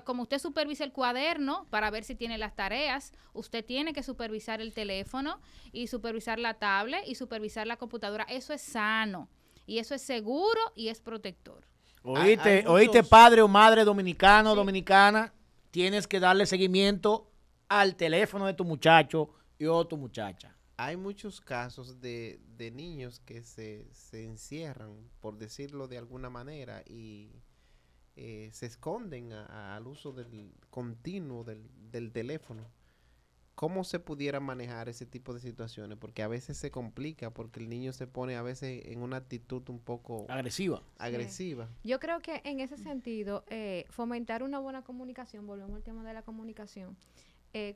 Como usted supervisa el cuaderno para ver si tiene las tareas, usted tiene que supervisar el teléfono y supervisar la tablet y supervisar la computadora. Eso es sano y eso es seguro y es protector. Oíste, Hay oíste, muchos- padre o madre dominicano, dominicana, tienes que darle seguimiento al teléfono de tu muchacho y o tu muchacha. Hay muchos casos de niños que se encierran, por decirlo de alguna manera, y se esconden al uso del continuo del teléfono. ¿Cómo se pudiera manejar ese tipo de situaciones? Porque a veces se complica, porque el niño se pone a veces en una actitud un poco Agresiva. agresiva. Yo creo que en ese sentido, fomentar una buena comunicación, volvemos al tema de la comunicación,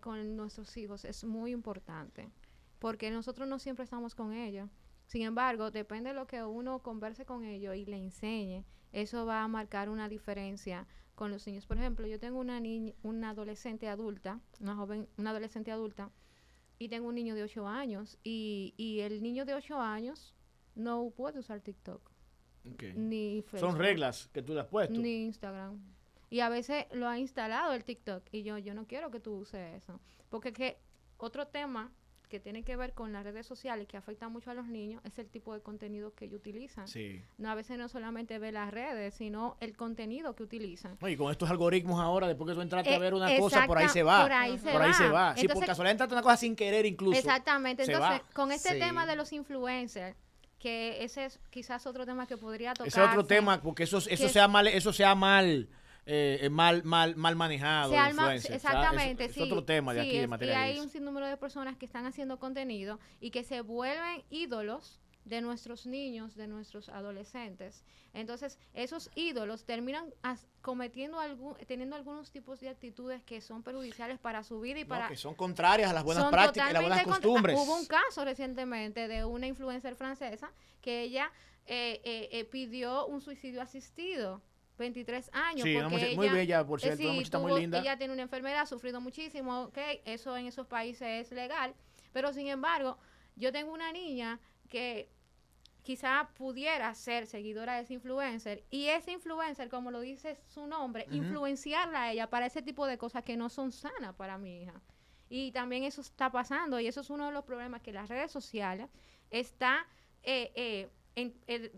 con nuestros hijos es muy importante, porque nosotros no siempre estamos con ellos. Sin embargo, depende de lo que uno converse con ellos y le enseñe, eso va a marcar una diferencia con los niños. Por ejemplo, yo tengo una adolescente adulta, una adolescente adulta, y tengo un niño de 8 años, y el niño de 8 años no puede usar TikTok, ni Facebook, Son reglas que tú le has puesto. ni Instagram. Y a veces lo ha instalado el TikTok, y yo no quiero que tú uses eso. Porque que otro tema que tiene que ver con las redes sociales que afecta mucho a los niños es el tipo de contenido que ellos utilizan. Sí. No, a veces no solamente ve las redes, sino el contenido que utilizan. No, y con estos algoritmos ahora, después que tú entraste a ver una cosa, Exacta, por ahí se va. por ahí se Por ahí va. se va. Sí, Entonces, por casualidad entraste a una cosa sin querer incluso. exactamente. se Entonces, va. con este Sí. tema de los influencers, que ese es quizás otro tema que podría tocar. Ese es otro tema, porque eso se ha mal manejado. el influencer. O sea, exactamente, es sí. otro tema de Sí, aquí de y materia hay gris. un sinnúmero de personas que están haciendo contenido y que se vuelven ídolos de nuestros niños, de nuestros adolescentes. Entonces, esos ídolos terminan teniendo algunos tipos de actitudes que son perjudiciales para su vida y No, para... que son contrarias a las buenas son prácticas y las buenas totalmente costumbres. Hubo un caso recientemente de una influencer francesa que ella pidió un suicidio asistido, 23 años. Sí, una porque muchacha muy ella, bella, por cierto, una muchachita muy linda. Ella tiene una enfermedad, ha sufrido muchísimo, eso en esos países es legal, pero sin embargo, yo tengo una niña que quizá pudiera ser seguidora de ese influencer, y ese influencer, como lo dice su nombre, influenciarla a ella para ese tipo de cosas que no son sanas para mi hija. Y también eso está pasando, y eso es uno de los problemas que las redes sociales está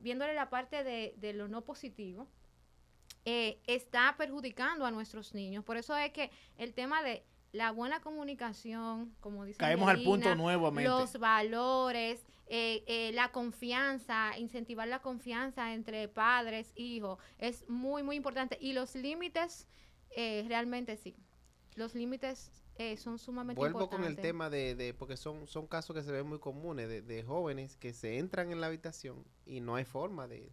viéndole la parte de lo no positivo, está perjudicando a nuestros niños. Por eso es que el tema de la buena comunicación, como dice Caemos al punto Angelina, nuevamente. los valores, la confianza, incentivar la confianza entre padres, hijos, es muy, muy importante. Y los límites, realmente sí. Los límites son sumamente Vuelvo importantes. con el tema porque son casos que se ven muy comunes de jóvenes que se entran en la habitación y no hay forma de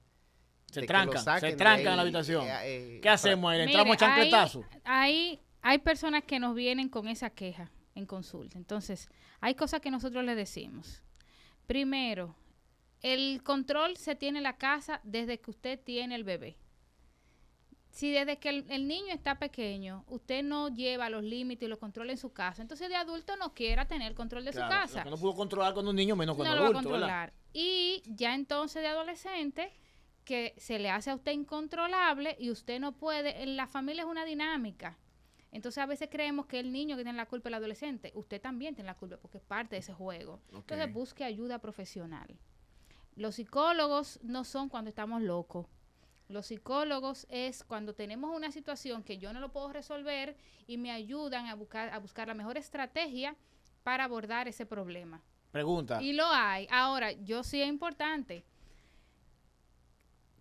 Se que trancan, lo saquen se de trancan ahí, en la habitación. ¿Qué ¿Qué hacemos ahí? ¿Le entramos Mire, a chancletazo? hay personas que nos vienen con esa queja en consulta. Entonces, hay cosas que nosotros le decimos. Primero, el control se tiene en la casa desde que usted tiene el bebé. Si desde que el niño está pequeño, usted no lleva los límites y los controles en su casa, entonces de adulto no quiera tener control de Claro, su casa. lo que no pudo controlar con un niño, menos con No un lo va a adulto, ¿verdad? controlar. Y ya entonces de adolescente, que se le hace a usted incontrolable y usted no puede, en la familia es una dinámica. Entonces a veces creemos que el niño que tiene la culpa es el adolescente. Usted también tiene la culpa porque es parte de ese juego. Entonces busque ayuda profesional. Los psicólogos no son cuando estamos locos. Los psicólogos es cuando tenemos una situación que yo no lo puedo resolver y me ayudan a buscar la mejor estrategia para abordar ese problema. Pregunta. Y lo hay. Ahora, yo sí es importante.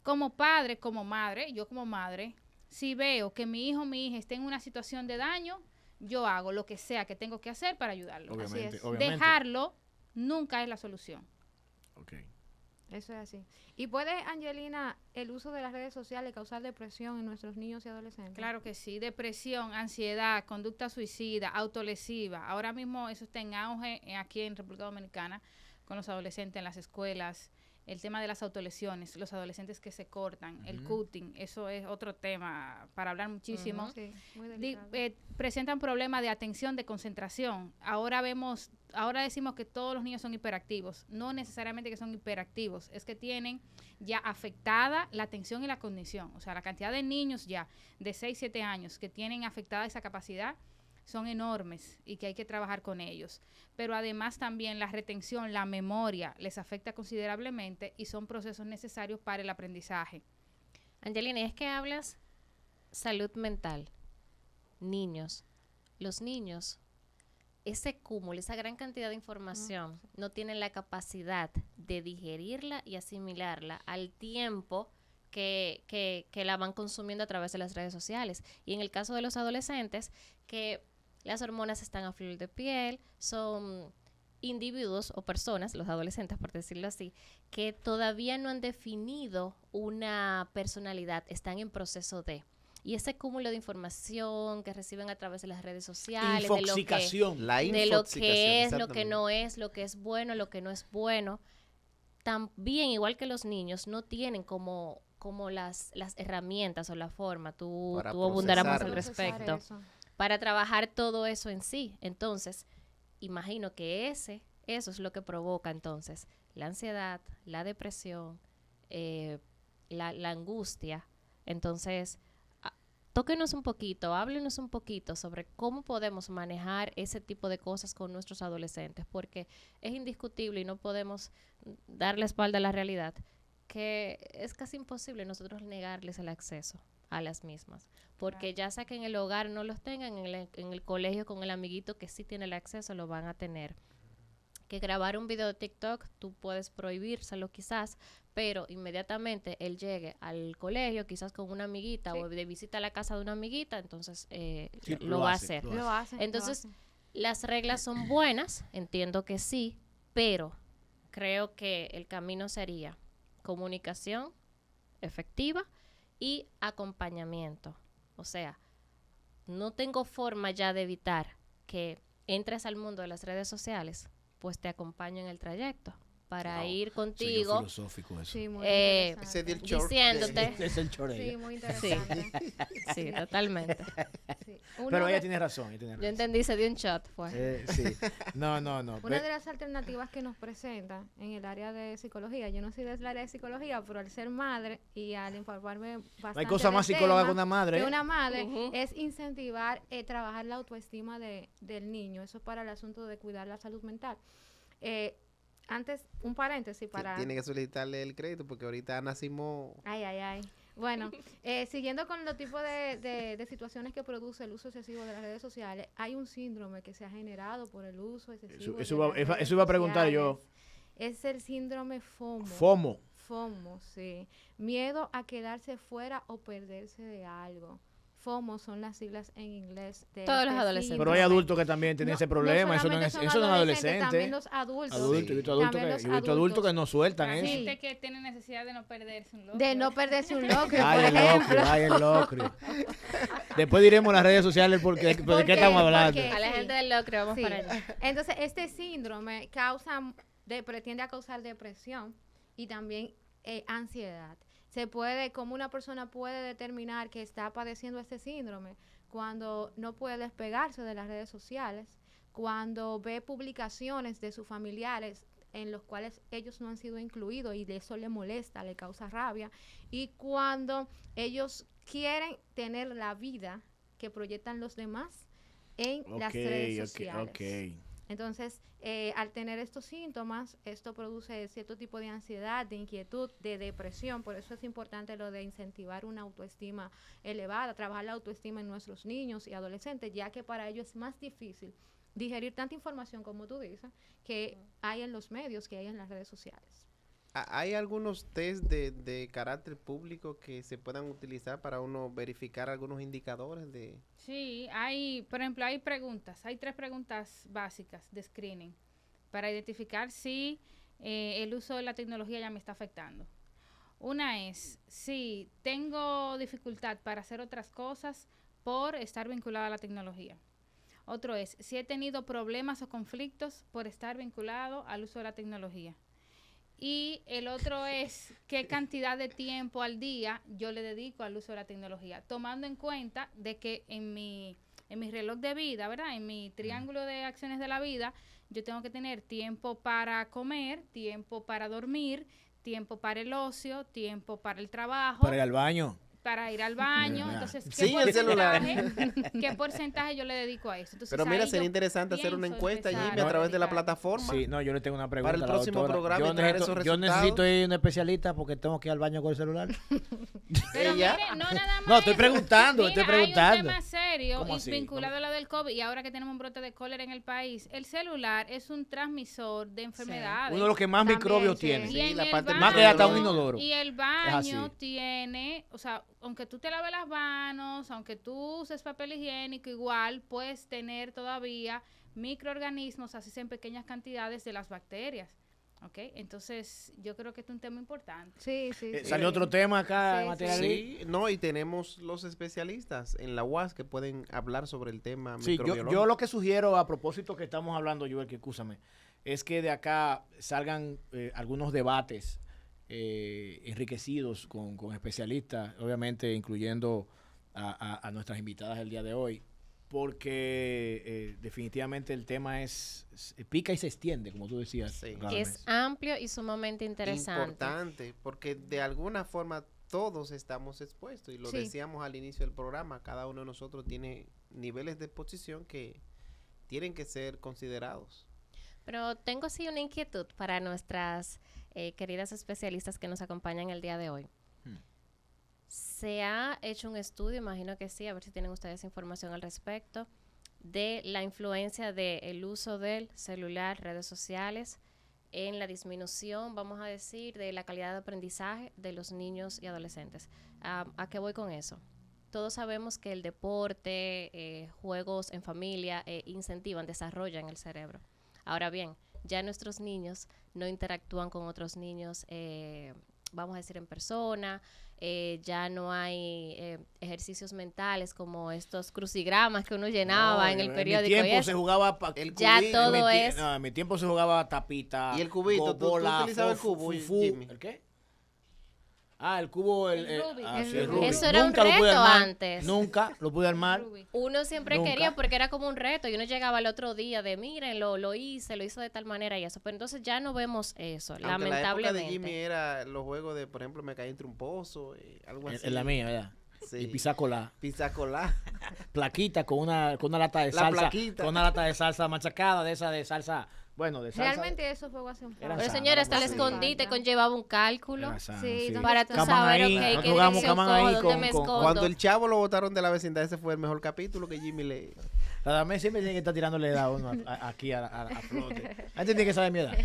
Como padre, como madre, yo como madre, si veo que mi hijo o mi hija está en una situación de daño, yo hago lo que sea que tengo que hacer para ayudarlo. Obviamente, Así es. obviamente. Dejarlo nunca es la solución. Ok. Eso es así. ¿Y puede, Angelina, el uso de las redes sociales causar depresión en nuestros niños y adolescentes? Claro que sí. Depresión, ansiedad, conducta suicida, autolesiva. Ahora mismo eso está en auge aquí en República Dominicana con los adolescentes en las escuelas. El tema de las autolesiones, los adolescentes que se cortan, el cutting, eso es otro tema para hablar muchísimo. Sí, muy delicado. Presentan problemas de atención, de concentración. Ahora decimos que todos los niños son hiperactivos. No necesariamente que son hiperactivos, es que tienen ya afectada la atención y la cognición. O sea, la cantidad de niños ya de 6, 7 años que tienen afectada esa capacidad son enormes y que hay que trabajar con ellos. Pero además también la retención, la memoria les afecta considerablemente y son procesos necesarios para el aprendizaje. Angelina, es que hablas salud mental, niños. Los niños, ese cúmulo, esa gran cantidad de información, no tienen la capacidad de digerirla y asimilarla al tiempo que la van consumiendo a través de las redes sociales. Y en el caso de los adolescentes, que las hormonas están a flor de piel, son individuos o personas, los adolescentes por decirlo así, que todavía no han definido una personalidad, están en proceso de. Y ese cúmulo de información que reciben a través de las redes sociales, Infoxicación. de lo que es, lo que no es, lo que es bueno, lo que no es bueno, también igual que los niños no tienen como las herramientas o la forma, tú abundarás más al respecto, para trabajar todo eso en sí. Entonces, imagino que eso es lo que provoca entonces la ansiedad, la depresión, la angustia. Entonces, tóquenos un poquito, háblenos un poquito sobre cómo podemos manejar ese tipo de cosas con nuestros adolescentes, porque es indiscutible y no podemos dar la espalda a la realidad, que es casi imposible nosotros negarles el acceso a las mismas, porque ya sea que en el hogar no los tengan, en el colegio con el amiguito que sí tiene el acceso, lo van a tener. Que grabar un video de TikTok, tú puedes prohibírselo quizás, pero inmediatamente él llegue al colegio, quizás con una amiguita o de visita a la casa de una amiguita, entonces lo va a hacer. Lo hace. Entonces, las reglas son buenas, entiendo que sí, pero creo que el camino sería comunicación efectiva y acompañamiento. O sea, no tengo forma ya de evitar que entres al mundo de las redes sociales, pues te acompaño en el trayecto para ir contigo. Filosófico eso. Sí, muy diciéndote. Es el choreo. Sí, muy interesante. Sí, totalmente. Sí. Pero ella tiene razón. Yo entendí, se dio un shot, fue. Sí. No. Una de las alternativas que nos presenta en el área de psicología, yo no soy del área de psicología, pero al ser madre y al informarme bastante no hay cosa más psicóloga que una madre. Que una madre es incentivar, trabajar la autoestima del niño. Eso para el asunto de cuidar la salud mental. Antes, un paréntesis para... Tiene que solicitarle el crédito porque ahorita nacimos... Ay. Bueno, siguiendo con los tipos de situaciones que produce el uso excesivo de las redes sociales, hay un síndrome que se ha generado por el uso excesivo eso iba a preguntar yo. Es el síndrome FOMO. FOMO, sí. Miedo a quedarse fuera o perderse de algo. FOMO son las siglas en inglés. Todos los adolescentes. Pero hay adultos que también tienen ese problema. Eso no es adolescente. También los adultos. Yo he visto adultos que no sueltan eso. Hay gente que tiene necesidad de no perderse un locro. De no perderse un locro, Ay, el locro. Después diremos las redes sociales porque de qué estamos hablando. A la gente del locro vamos para allá. Entonces, este síndrome pretende a causar depresión y también ansiedad. Cómo una persona puede determinar que está padeciendo este síndrome cuando no puede despegarse de las redes sociales, cuando ve publicaciones de sus familiares en los cuales ellos no han sido incluidos y eso le molesta, le causa rabia, y cuando ellos quieren tener la vida que proyectan los demás en las redes sociales. Entonces, al tener estos síntomas, esto produce cierto tipo de ansiedad, de inquietud, de depresión. Por eso es importante lo de incentivar una autoestima elevada, trabajar la autoestima en nuestros niños y adolescentes, ya que para ellos es más difícil digerir tanta información como tú dices, que hay en los medios, que hay en las redes sociales. ¿Hay algunos test de carácter público que se puedan utilizar para uno verificar algunos indicadores de...? Sí, por ejemplo, hay 3 preguntas básicas de screening para identificar si el uso de la tecnología ya me está afectando. Una es si tengo dificultad para hacer otras cosas por estar vinculada a la tecnología. Otro es si he tenido problemas o conflictos por estar vinculado al uso de la tecnología. Y el otro es qué cantidad de tiempo al día yo le dedico al uso de la tecnología, tomando en cuenta de que en mi reloj de vida, ¿verdad? En mi triángulo de acciones de la vida, yo tengo que tener tiempo para comer, tiempo para dormir, tiempo para el ocio, tiempo para el trabajo. Para ir al baño. Para ir al baño. Entonces, sí, el celular. ¿Qué porcentaje yo le dedico a eso? Entonces, pero mira, sería interesante hacer una encuesta, Jimmy, a través de la plataforma. Sí, no, yo le tengo una pregunta. Para el próximo programa y traer esos yo resultados. necesito ir a un especialista porque tengo que ir al baño con el celular. Pero mire, no nada más. No, estoy preguntando, Mira, estoy preguntando. Hay un tema serio y así? vinculado a lo del COVID y ahora que tenemos un brote de cólera en el país. El celular es un transmisor de enfermedades. Uno de los que más microbios tiene. Sí, la parte más que hasta un inodoro. Y el baño tiene, o sea, aunque tú te laves las manos, aunque tú uses papel higiénico, igual puedes tener todavía microorganismos, así sea en pequeñas cantidades, de las bacterias. ¿Ok? Entonces, yo creo que este es un tema importante. Sí. Salió otro tema acá. Sí, no, y tenemos los especialistas en la UAS que pueden hablar sobre el tema microbiológico. Yo lo que sugiero, a propósito que estamos hablando, Joel, que escúchame, es que de acá salgan algunos debates enriquecidos con especialistas, obviamente incluyendo a nuestras invitadas el día de hoy, porque definitivamente el tema pica y se extiende, como tú decías. Sí. Es amplio y sumamente interesante. Importante, porque de alguna forma todos estamos expuestos, y lo decíamos al inicio del programa, cada uno de nosotros tiene niveles de exposición que tienen que ser considerados. Pero tengo sí una inquietud para nuestras queridas especialistas que nos acompañan el día de hoy. ¿Se ha hecho un estudio, imagino que sí, a ver si tienen ustedes información al respecto, de la influencia del uso del celular, redes sociales, en la disminución, vamos a decir, de la calidad de aprendizaje de los niños y adolescentes? ¿A qué voy con eso? Todos sabemos que el deporte, juegos en familia, incentivan, desarrollan el cerebro. Ahora bien, ya nuestros niños no interactúan con otros niños, vamos a decir, en persona. Ya no hay ejercicios mentales como estos crucigramas que uno llenaba en el periódico. En mi tiempo se jugaba ya todo es. No, en mi tiempo se jugaba tapita. ¿Y el cubito? ¿Tú utilizabas el cubo, Jimmy? ¿El qué? El cubo, el Rubik. Eso era un reto antes. Nunca lo pude armar. Uno siempre quería, porque era como un reto, y uno llegaba el otro día de, miren, lo hice de tal manera y eso. Pero entonces ya no vemos eso, aunque lamentablemente. la época de Jimmy era los juegos de, por ejemplo, me caí entre un pozo, algo así. En la mía, ¿verdad? Sí. Y pisacolá. Plaquita con una lata de salsa. Plaquita. Con una lata de salsa machacada, de salsa. Bueno, de salsa. Realmente eso fue hace un poco. Pero señora, hasta el escondite conllevaba un cálculo. Sí, para tú Caman saber, ahí, ok, nosotros qué jugamos dirección caman ahí cojo, dónde me escondo. Cuando el chavo lo botaron de la vecindad, ese fue el mejor capítulo que Jimmy le... La dame siempre tiene que estar tirándole edad a uno aquí a flote. Antes tiene que saber mi edad.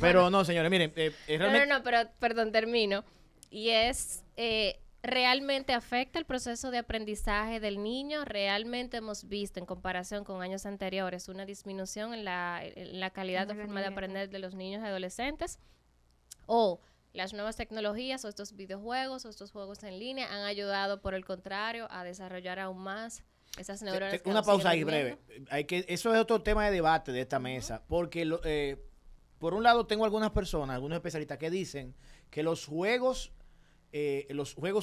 Pero no, señores, miren. Realmente... No, pero perdón, termino. Y es... ¿realmente afecta el proceso de aprendizaje del niño? ¿Realmente hemos visto, en comparación con años anteriores, una disminución en la calidad de forma de aprender de los niños y adolescentes? ¿O las nuevas tecnologías o estos videojuegos o estos juegos en línea han ayudado, por el contrario, a desarrollar aún más esas neuronas? Una pausa ahí breve. Eso es otro tema de debate de esta mesa, porque por un lado tengo algunas personas, algunos especialistas que dicen que los juegos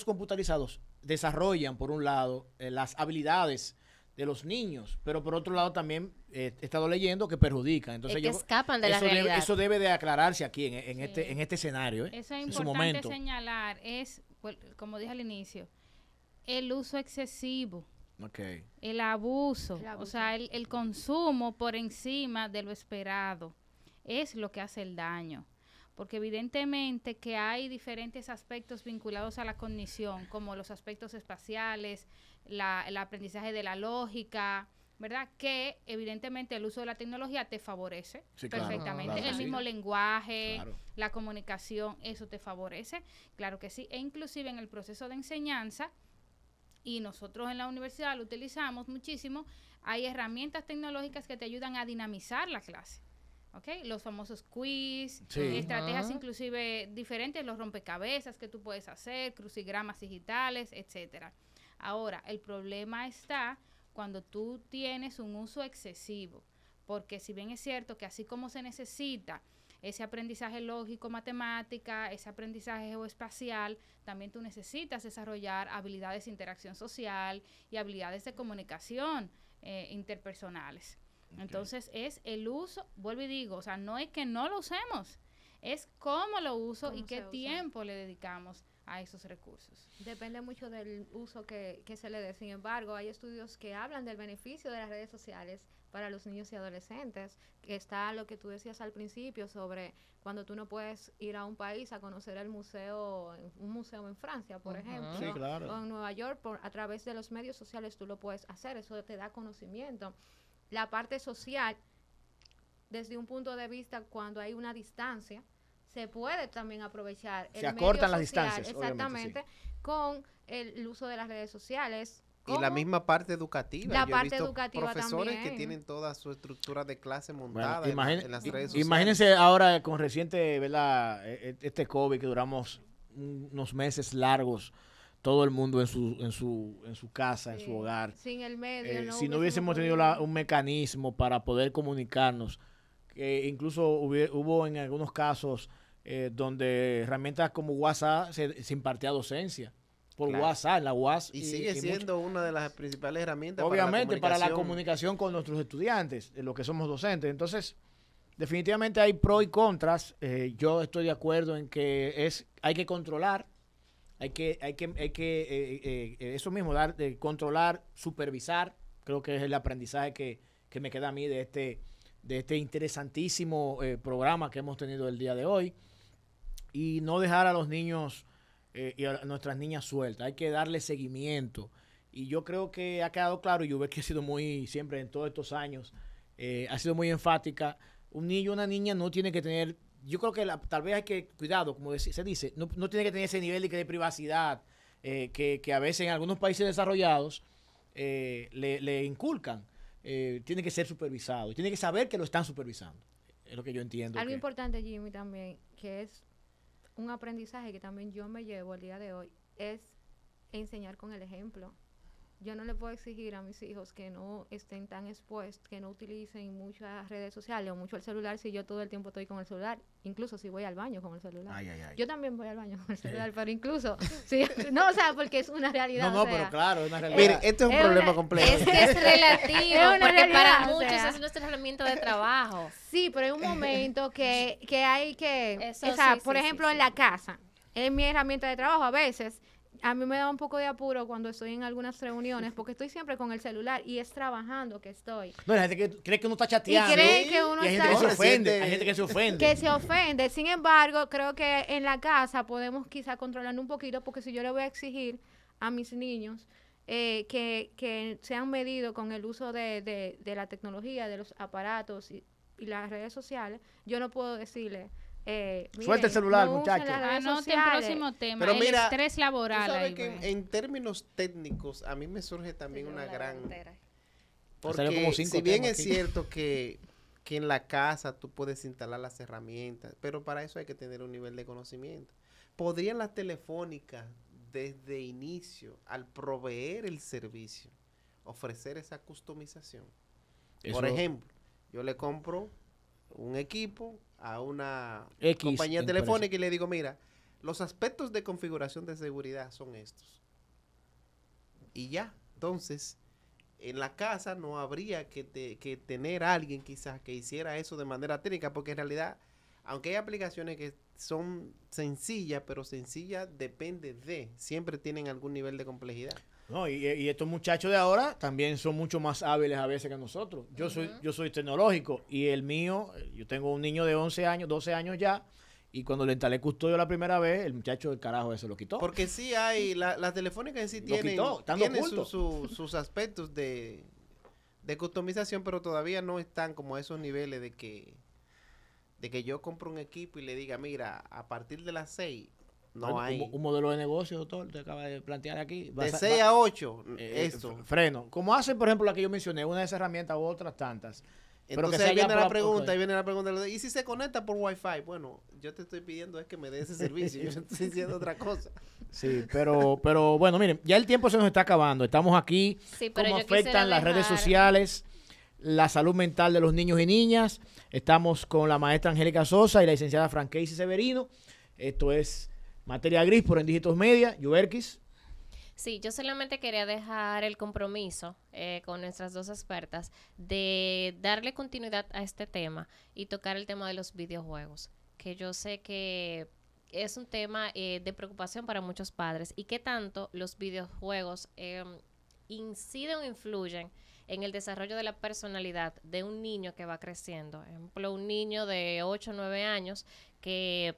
computarizados desarrollan, por un lado, las habilidades de los niños, pero por otro lado también he estado leyendo que perjudican. Entonces que escapan de la realidad. Eso debe de aclararse aquí en este escenario. Eso es importante señalar, como dije al inicio, el uso excesivo. Okay. El abuso, o sea, el consumo por encima de lo esperado es lo que hace el daño. porque evidentemente que hay diferentes aspectos vinculados a la cognición, como los aspectos espaciales, el aprendizaje de la lógica, ¿verdad? Que evidentemente el uso de la tecnología te favorece perfectamente. Claro, el mismo lenguaje, Claro. la comunicación, eso te favorece, claro que sí. E inclusive en el proceso de enseñanza, y nosotros en la universidad lo utilizamos muchísimo, hay herramientas tecnológicas que te ayudan a dinamizar la clase. ¿Okay? Los famosos quiz, estrategias inclusive diferentes, los rompecabezas que tú puedes hacer, crucigramas digitales, etcétera. Ahora, el problema está cuando tú tienes un uso excesivo, porque si bien es cierto que así como se necesita ese aprendizaje lógico, matemática, ese aprendizaje geoespacial, también tú necesitas desarrollar habilidades de interacción social y habilidades de comunicación interpersonales. Entonces es el uso, vuelvo y digo, o sea, no es que no lo usemos, es cómo lo uso y qué tiempo le dedicamos a esos recursos. Depende mucho del uso que se le dé. Sin embargo, hay estudios que hablan del beneficio de las redes sociales para los niños y adolescentes. Está lo que tú decías al principio sobre cuando tú no puedes ir a un país a conocer un museo en Francia, por ejemplo, sí, claro. o en Nueva York, a través de los medios sociales tú lo puedes hacer. Eso te da conocimiento. La parte social, desde un punto de vista cuando hay una distancia, se puede también aprovechar se acortan las distancias, exactamente, sí, con el uso de las redes sociales. Y la misma parte educativa. La Yo parte he visto educativa profesores también. que tienen toda su estructura de clase montada Bueno, en las redes sociales. Imagínense ahora con reciente, ¿verdad? Este COVID que duramos unos meses largos, todo el mundo en su casa, en su hogar. Sin el medio. Si no hubiésemos tenido un mecanismo para poder comunicarnos, que incluso hubo en algunos casos donde herramientas como WhatsApp se impartía docencia por WhatsApp, en la WhatsApp. Y sigue siendo una de las principales herramientas obviamente para la comunicación con nuestros estudiantes, los que somos docentes. Entonces, definitivamente hay pros y contras. Yo estoy de acuerdo en que hay que controlar, hay que eso mismo, controlar, supervisar. Creo que es el aprendizaje que me queda a mí de este interesantísimo programa que hemos tenido el día de hoy. Y no dejar a los niños y a nuestras niñas sueltas. Hay que darle seguimiento. Y yo creo que ha quedado claro, y yo veo que ha sido siempre en todos estos años, ha sido muy enfática. Un niño o una niña no tiene que tener, yo creo que tal vez hay que, cuidado, como se dice, no tiene que tener ese nivel de privacidad que a veces en algunos países desarrollados le inculcan. Tiene que ser supervisado y tiene que saber que lo están supervisando. Es lo que yo entiendo. Algo importante, Jimmy, también, que es un aprendizaje que también yo me llevo el día de hoy, es enseñar con el ejemplo. Yo no le puedo exigir a mis hijos que no estén tan expuestos, que no utilicen muchas redes sociales o mucho el celular si yo todo el tiempo estoy con el celular, incluso si voy al baño con el celular. Yo también voy al baño con el celular, pero incluso, sí, no, o sea, porque es una realidad. No, pero claro, es una realidad. Mire, esto es un problema complejo. Es que es relativo, porque realidad, para muchos es nuestra herramienta de trabajo. Sí, pero hay un momento que hay que, eso, o sea, sí, por sí, ejemplo, sí, en la casa, es mi herramienta de trabajo a veces. A mí me da un poco de apuro cuando estoy en algunas reuniones porque estoy siempre con el celular y es trabajando que estoy. No, hay gente que cree que uno está chateando. Y cree que uno y hay está... gente que se ofende. Hay gente que se ofende. Que se ofende. Sin embargo, creo que en la casa podemos quizá controlarlo un poquito porque si yo le voy a exigir a mis niños que sean medidos con el uso de la tecnología, de los aparatos y las redes sociales, yo no puedo decirle... suelta el celular, muchachos. Anote el próximo tema, pero mira, estrés laboral. ¿tú sabes ahí, que en términos técnicos a mí me surge también una gran... Porque Porque si bien es cierto que en la casa tú puedes instalar las herramientas, pero para eso hay que tener un nivel de conocimiento. ¿Podrían las telefónicas desde inicio, al proveer el servicio, ofrecer esa customización? Por ejemplo, yo le compro un equipo a una compañía telefónica y le digo, mira, los aspectos de configuración de seguridad son estos. Y ya, entonces, en la casa no habría que tener a alguien quizás que hiciera eso de manera técnica, porque en realidad, aunque hay aplicaciones que son sencillas, pero sencillas depende siempre tienen algún nivel de complejidad. No, y estos muchachos de ahora también son mucho más hábiles a veces que nosotros. Yo soy tecnológico y el mío, yo tengo un niño de 11 años, 12 años ya, Y cuando le instalé custodio la primera vez, el muchacho del carajo ese lo quitó. Porque sí hay, las telefónicas en sí Lo tienen, quitó, están tienen ocultos. sus aspectos de customización, pero todavía no están como a esos niveles de que yo compro un equipo y le diga, mira, a partir de las 6 no Bueno, hay. un modelo de negocio, doctor, te acaba de plantear aquí. De 6 a 8, esto. Freno. Como hace, por ejemplo, la que yo mencioné, una de esas herramientas u otras tantas. Pero que Entonces sea ahí ya viene por la la- pregunta, ok. ahí viene la pregunta. ¿Y si se conecta por Wi-Fi? Bueno, yo te estoy pidiendo es que me dé ese servicio. Yo no estoy diciendo otra cosa. Sí, pero bueno, miren, ya el tiempo se nos está acabando. Estamos aquí. Sí, pero ¿Cómo yo quisiera afectan las redes dejar- sociales, la salud mental de los niños y niñas? Estamos con la maestra Angélica Sosa y la licenciada Franqueisy Severino. Esto es Materia Gris por En Dígitos Media. Yuberkis. Sí, yo solamente quería dejar el compromiso con nuestras dos expertas de darle continuidad a este tema y tocar el tema de los videojuegos, que yo sé que es un tema de preocupación para muchos padres y que tanto los videojuegos inciden o influyen en el desarrollo de la personalidad de un niño que va creciendo. Por ejemplo, un niño de 8 o 9 años que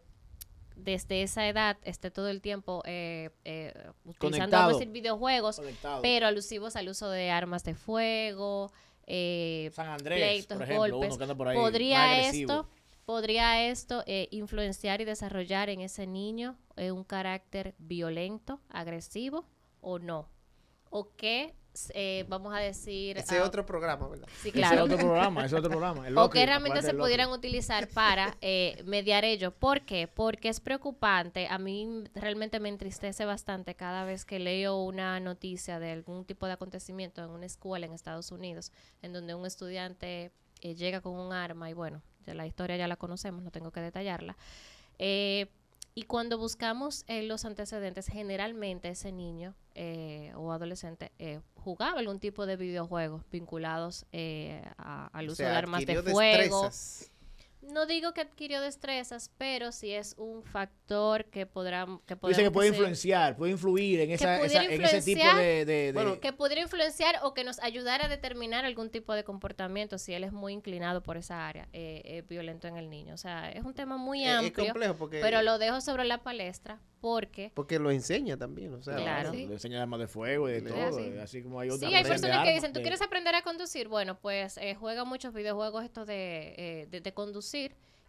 desde esa edad esté todo el tiempo utilizando, Conectado. vamos a decir, videojuegos, Conectado. pero alusivos al uso de armas de fuego, San Andrés, pleitos, por ejemplo, golpes. uno que anda por ahí, ¿Podría más agresivo. esto influenciar y desarrollar en ese niño un carácter violento, agresivo o no? ¿O qué, vamos a decir... Ese es otro programa, ¿verdad? Sí, Ese claro. es otro programa, ese es otro programa. El ¿O Loki, qué herramientas aparte se del Loki. pudieran utilizar para mediar ello? ¿Por qué? Porque es preocupante. A mí realmente me entristece bastante cada vez que leo una noticia de algún tipo de acontecimiento en una escuela en Estados Unidos, en donde un estudiante llega con un arma y bueno, ya la historia ya la conocemos, no tengo que detallarla. Y cuando buscamos los antecedentes, generalmente ese niño o adolescente jugaba algún tipo de videojuegos vinculados al O uso sea, de armas de adquirió fuego. destrezas. No digo que adquirió destrezas, pero sí es un factor que podrá... Tú dices que puede decir- influenciar, puede influir en, pudiera en ese tipo influenciar, de Bueno, que pudiera influenciar o que nos ayudara a determinar algún tipo de comportamiento si él es muy inclinado por esa área violento en el niño. O sea, es un tema muy Es amplio, complejo porque- pero lo dejo sobre la palestra porque... Porque lo enseña también, o sea. Claro. Le enseña armas de fuego y de Sí, todo, sí. así como hay otras. Sí, hay aprende personas que armas dicen, ¿tú de- quieres aprender a conducir? Bueno, pues juega muchos videojuegos estos de conducir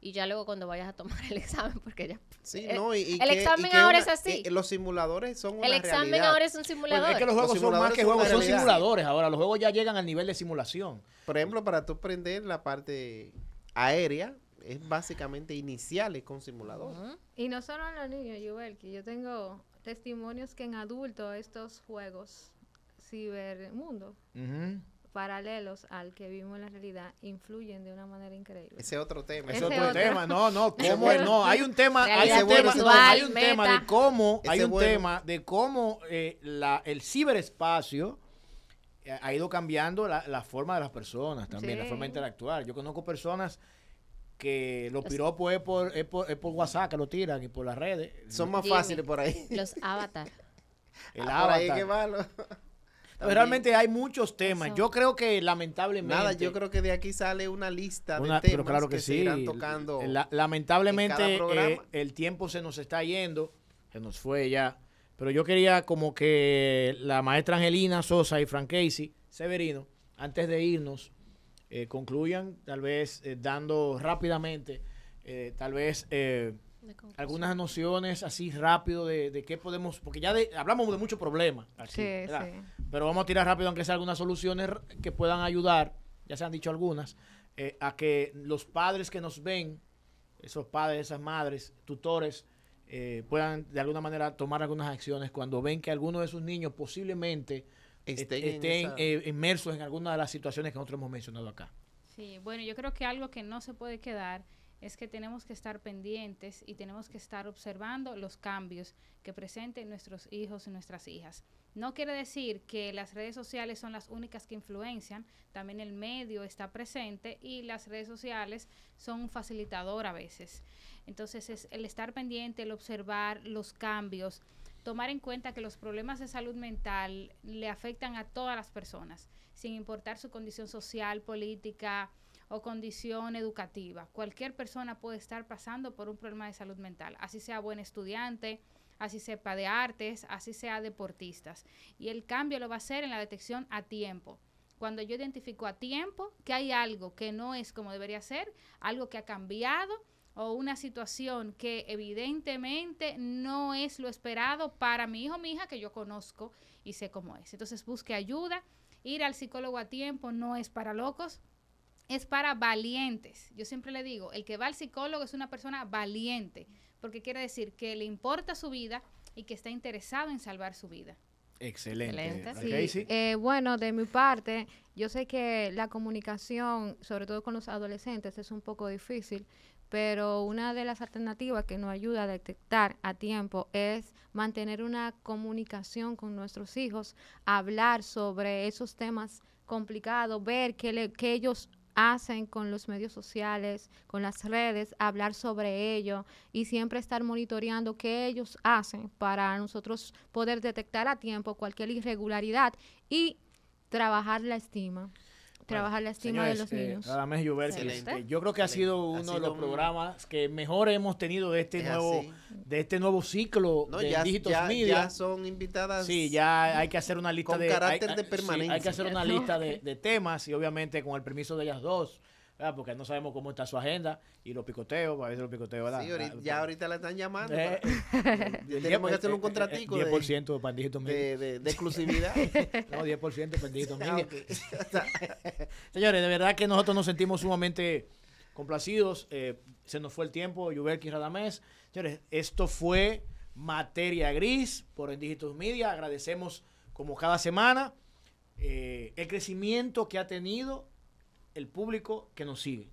y ya luego cuando vayas a tomar el examen, porque ya... Sí, eh, no, el examen ahora es así. Los simuladores son una El examen realidad. ahora es un simulador. Bueno, es que los juegos Los son más simuladores que son juegos, una son realidad. simuladores. Ahora, los juegos ya llegan al nivel de simulación. Por ejemplo, para tú aprender la parte aérea, es básicamente iniciales con simulador. Ujú. Y no solo en los niños, Yubelki, yo tengo testimonios que en adultos estos juegos cibermundo Ujú. paralelos al que vivimos en la realidad influyen de una manera increíble. Ese es otro tema. Es Ese otro otro. tema, no, Ese cómo bueno. no, hay un tema, hay Realidad un tema, virtual, no, hay un tema meta. de cómo, Ese hay un bueno. tema de cómo el ciberespacio ha ido cambiando la forma de las personas también, la Sí. forma de interactuar. Yo conozco personas que los piropos es por WhatsApp que lo tiran y por las redes. Son más Jimmy. fáciles por ahí. Los avatar. El Por ahí avatar. que malo. Pero realmente hay muchos temas. Eso. Yo creo que lamentablemente. Nada, yo creo que de aquí sale una lista Una- de pero temas claro que se sí. irán tocando. Lamentablemente en cada programa. el tiempo se nos está yendo, se nos fue ya. Pero yo quería como que la maestra Angelina Sosa y Franqueisy Severino, antes de irnos, concluyan tal vez dando rápidamente, tal vez algunas nociones así rápido de qué podemos, porque ya hablamos de muchos problemas, aquí, Sí, ¿verdad? sí. Pero vamos a tirar rápido aunque sea algunas soluciones que puedan ayudar, ya se han dicho algunas, a que los padres que nos ven, esos padres, esas madres, tutores, puedan de alguna manera tomar algunas acciones cuando ven que alguno de sus niños posiblemente Estén en esa- inmersos en alguna de las situaciones que nosotros hemos mencionado acá. Sí, bueno, yo creo que algo que no se puede quedar es que tenemos que estar pendientes y tenemos que estar observando los cambios que presenten nuestros hijos y nuestras hijas. No quiere decir que las redes sociales son las únicas que influencian, también el medio está presente y las redes sociales son un facilitador a veces. Entonces es el estar pendiente, el observar los cambios, tomar en cuenta que los problemas de salud mental le afectan a todas las personas, sin importar su condición social, política o condición educativa. Cualquier persona puede estar pasando por un problema de salud mental, así sea buen estudiante, así sepa de artes, así sea deportistas. Y el cambio lo va a hacer en la detección a tiempo. Cuando yo identifico a tiempo que hay algo que no es como debería ser, algo que ha cambiado o una situación que evidentemente no es lo esperado para mi hijo o mi hija que yo conozco y sé cómo es. Entonces busque ayuda. Ir al psicólogo a tiempo no es para locos, es para valientes. Yo siempre le digo, el que va al psicólogo es una persona valiente, porque quiere decir que le importa su vida y que está interesado en salvar su vida. Excelente. Sí. Bueno, de mi parte, yo sé que la comunicación, sobre todo con los adolescentes, es un poco difícil, pero una de las alternativas que nos ayuda a detectar a tiempo es mantener una comunicación con nuestros hijos, hablar sobre esos temas complicados, ver qué ellos hacen con los medios sociales, con las redes, hablar sobre ello y siempre estar monitoreando qué ellos hacen para nosotros poder detectar a tiempo cualquier irregularidad y trabajar la estima. Trabajar la estima señores, de los niños. Radamés Yuberquis, yo creo que ha sido uno de los programas que mejor hemos tenido de este nuevo ciclo de Dígitos Media. Ya son invitadas. Sí, ya hay que hacer una lista con carácter de permanencia. Sí, hay que hacer una lista de temas y obviamente con el permiso de ellas dos, ¿verdad? Porque no sabemos cómo está su agenda y los picoteos, a veces los picoteos, ¿verdad? Sí, ahorita la están llamando. Tenemos que hacer un contratico 10% para Dígitos Media. De exclusividad. No, 10% para Dígitos Media. Señores, de verdad que nosotros nos sentimos sumamente complacidos. Se nos fue el tiempo, Yuberquis, Radamés. Señores, esto fue Materia Gris por Dígitos Media. Agradecemos, como cada semana, el crecimiento que ha tenido el público que nos sigue.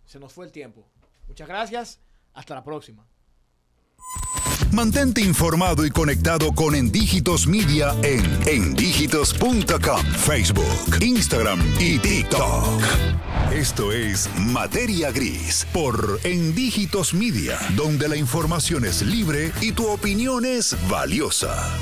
Se nos fue el tiempo. Muchas gracias. Hasta la próxima. Mantente informado y conectado con Dígitos Media en endigitos.com, Facebook, Instagram y TikTok. Esto es Materia Gris por Dígitos Media, donde la información es libre y tu opinión es valiosa.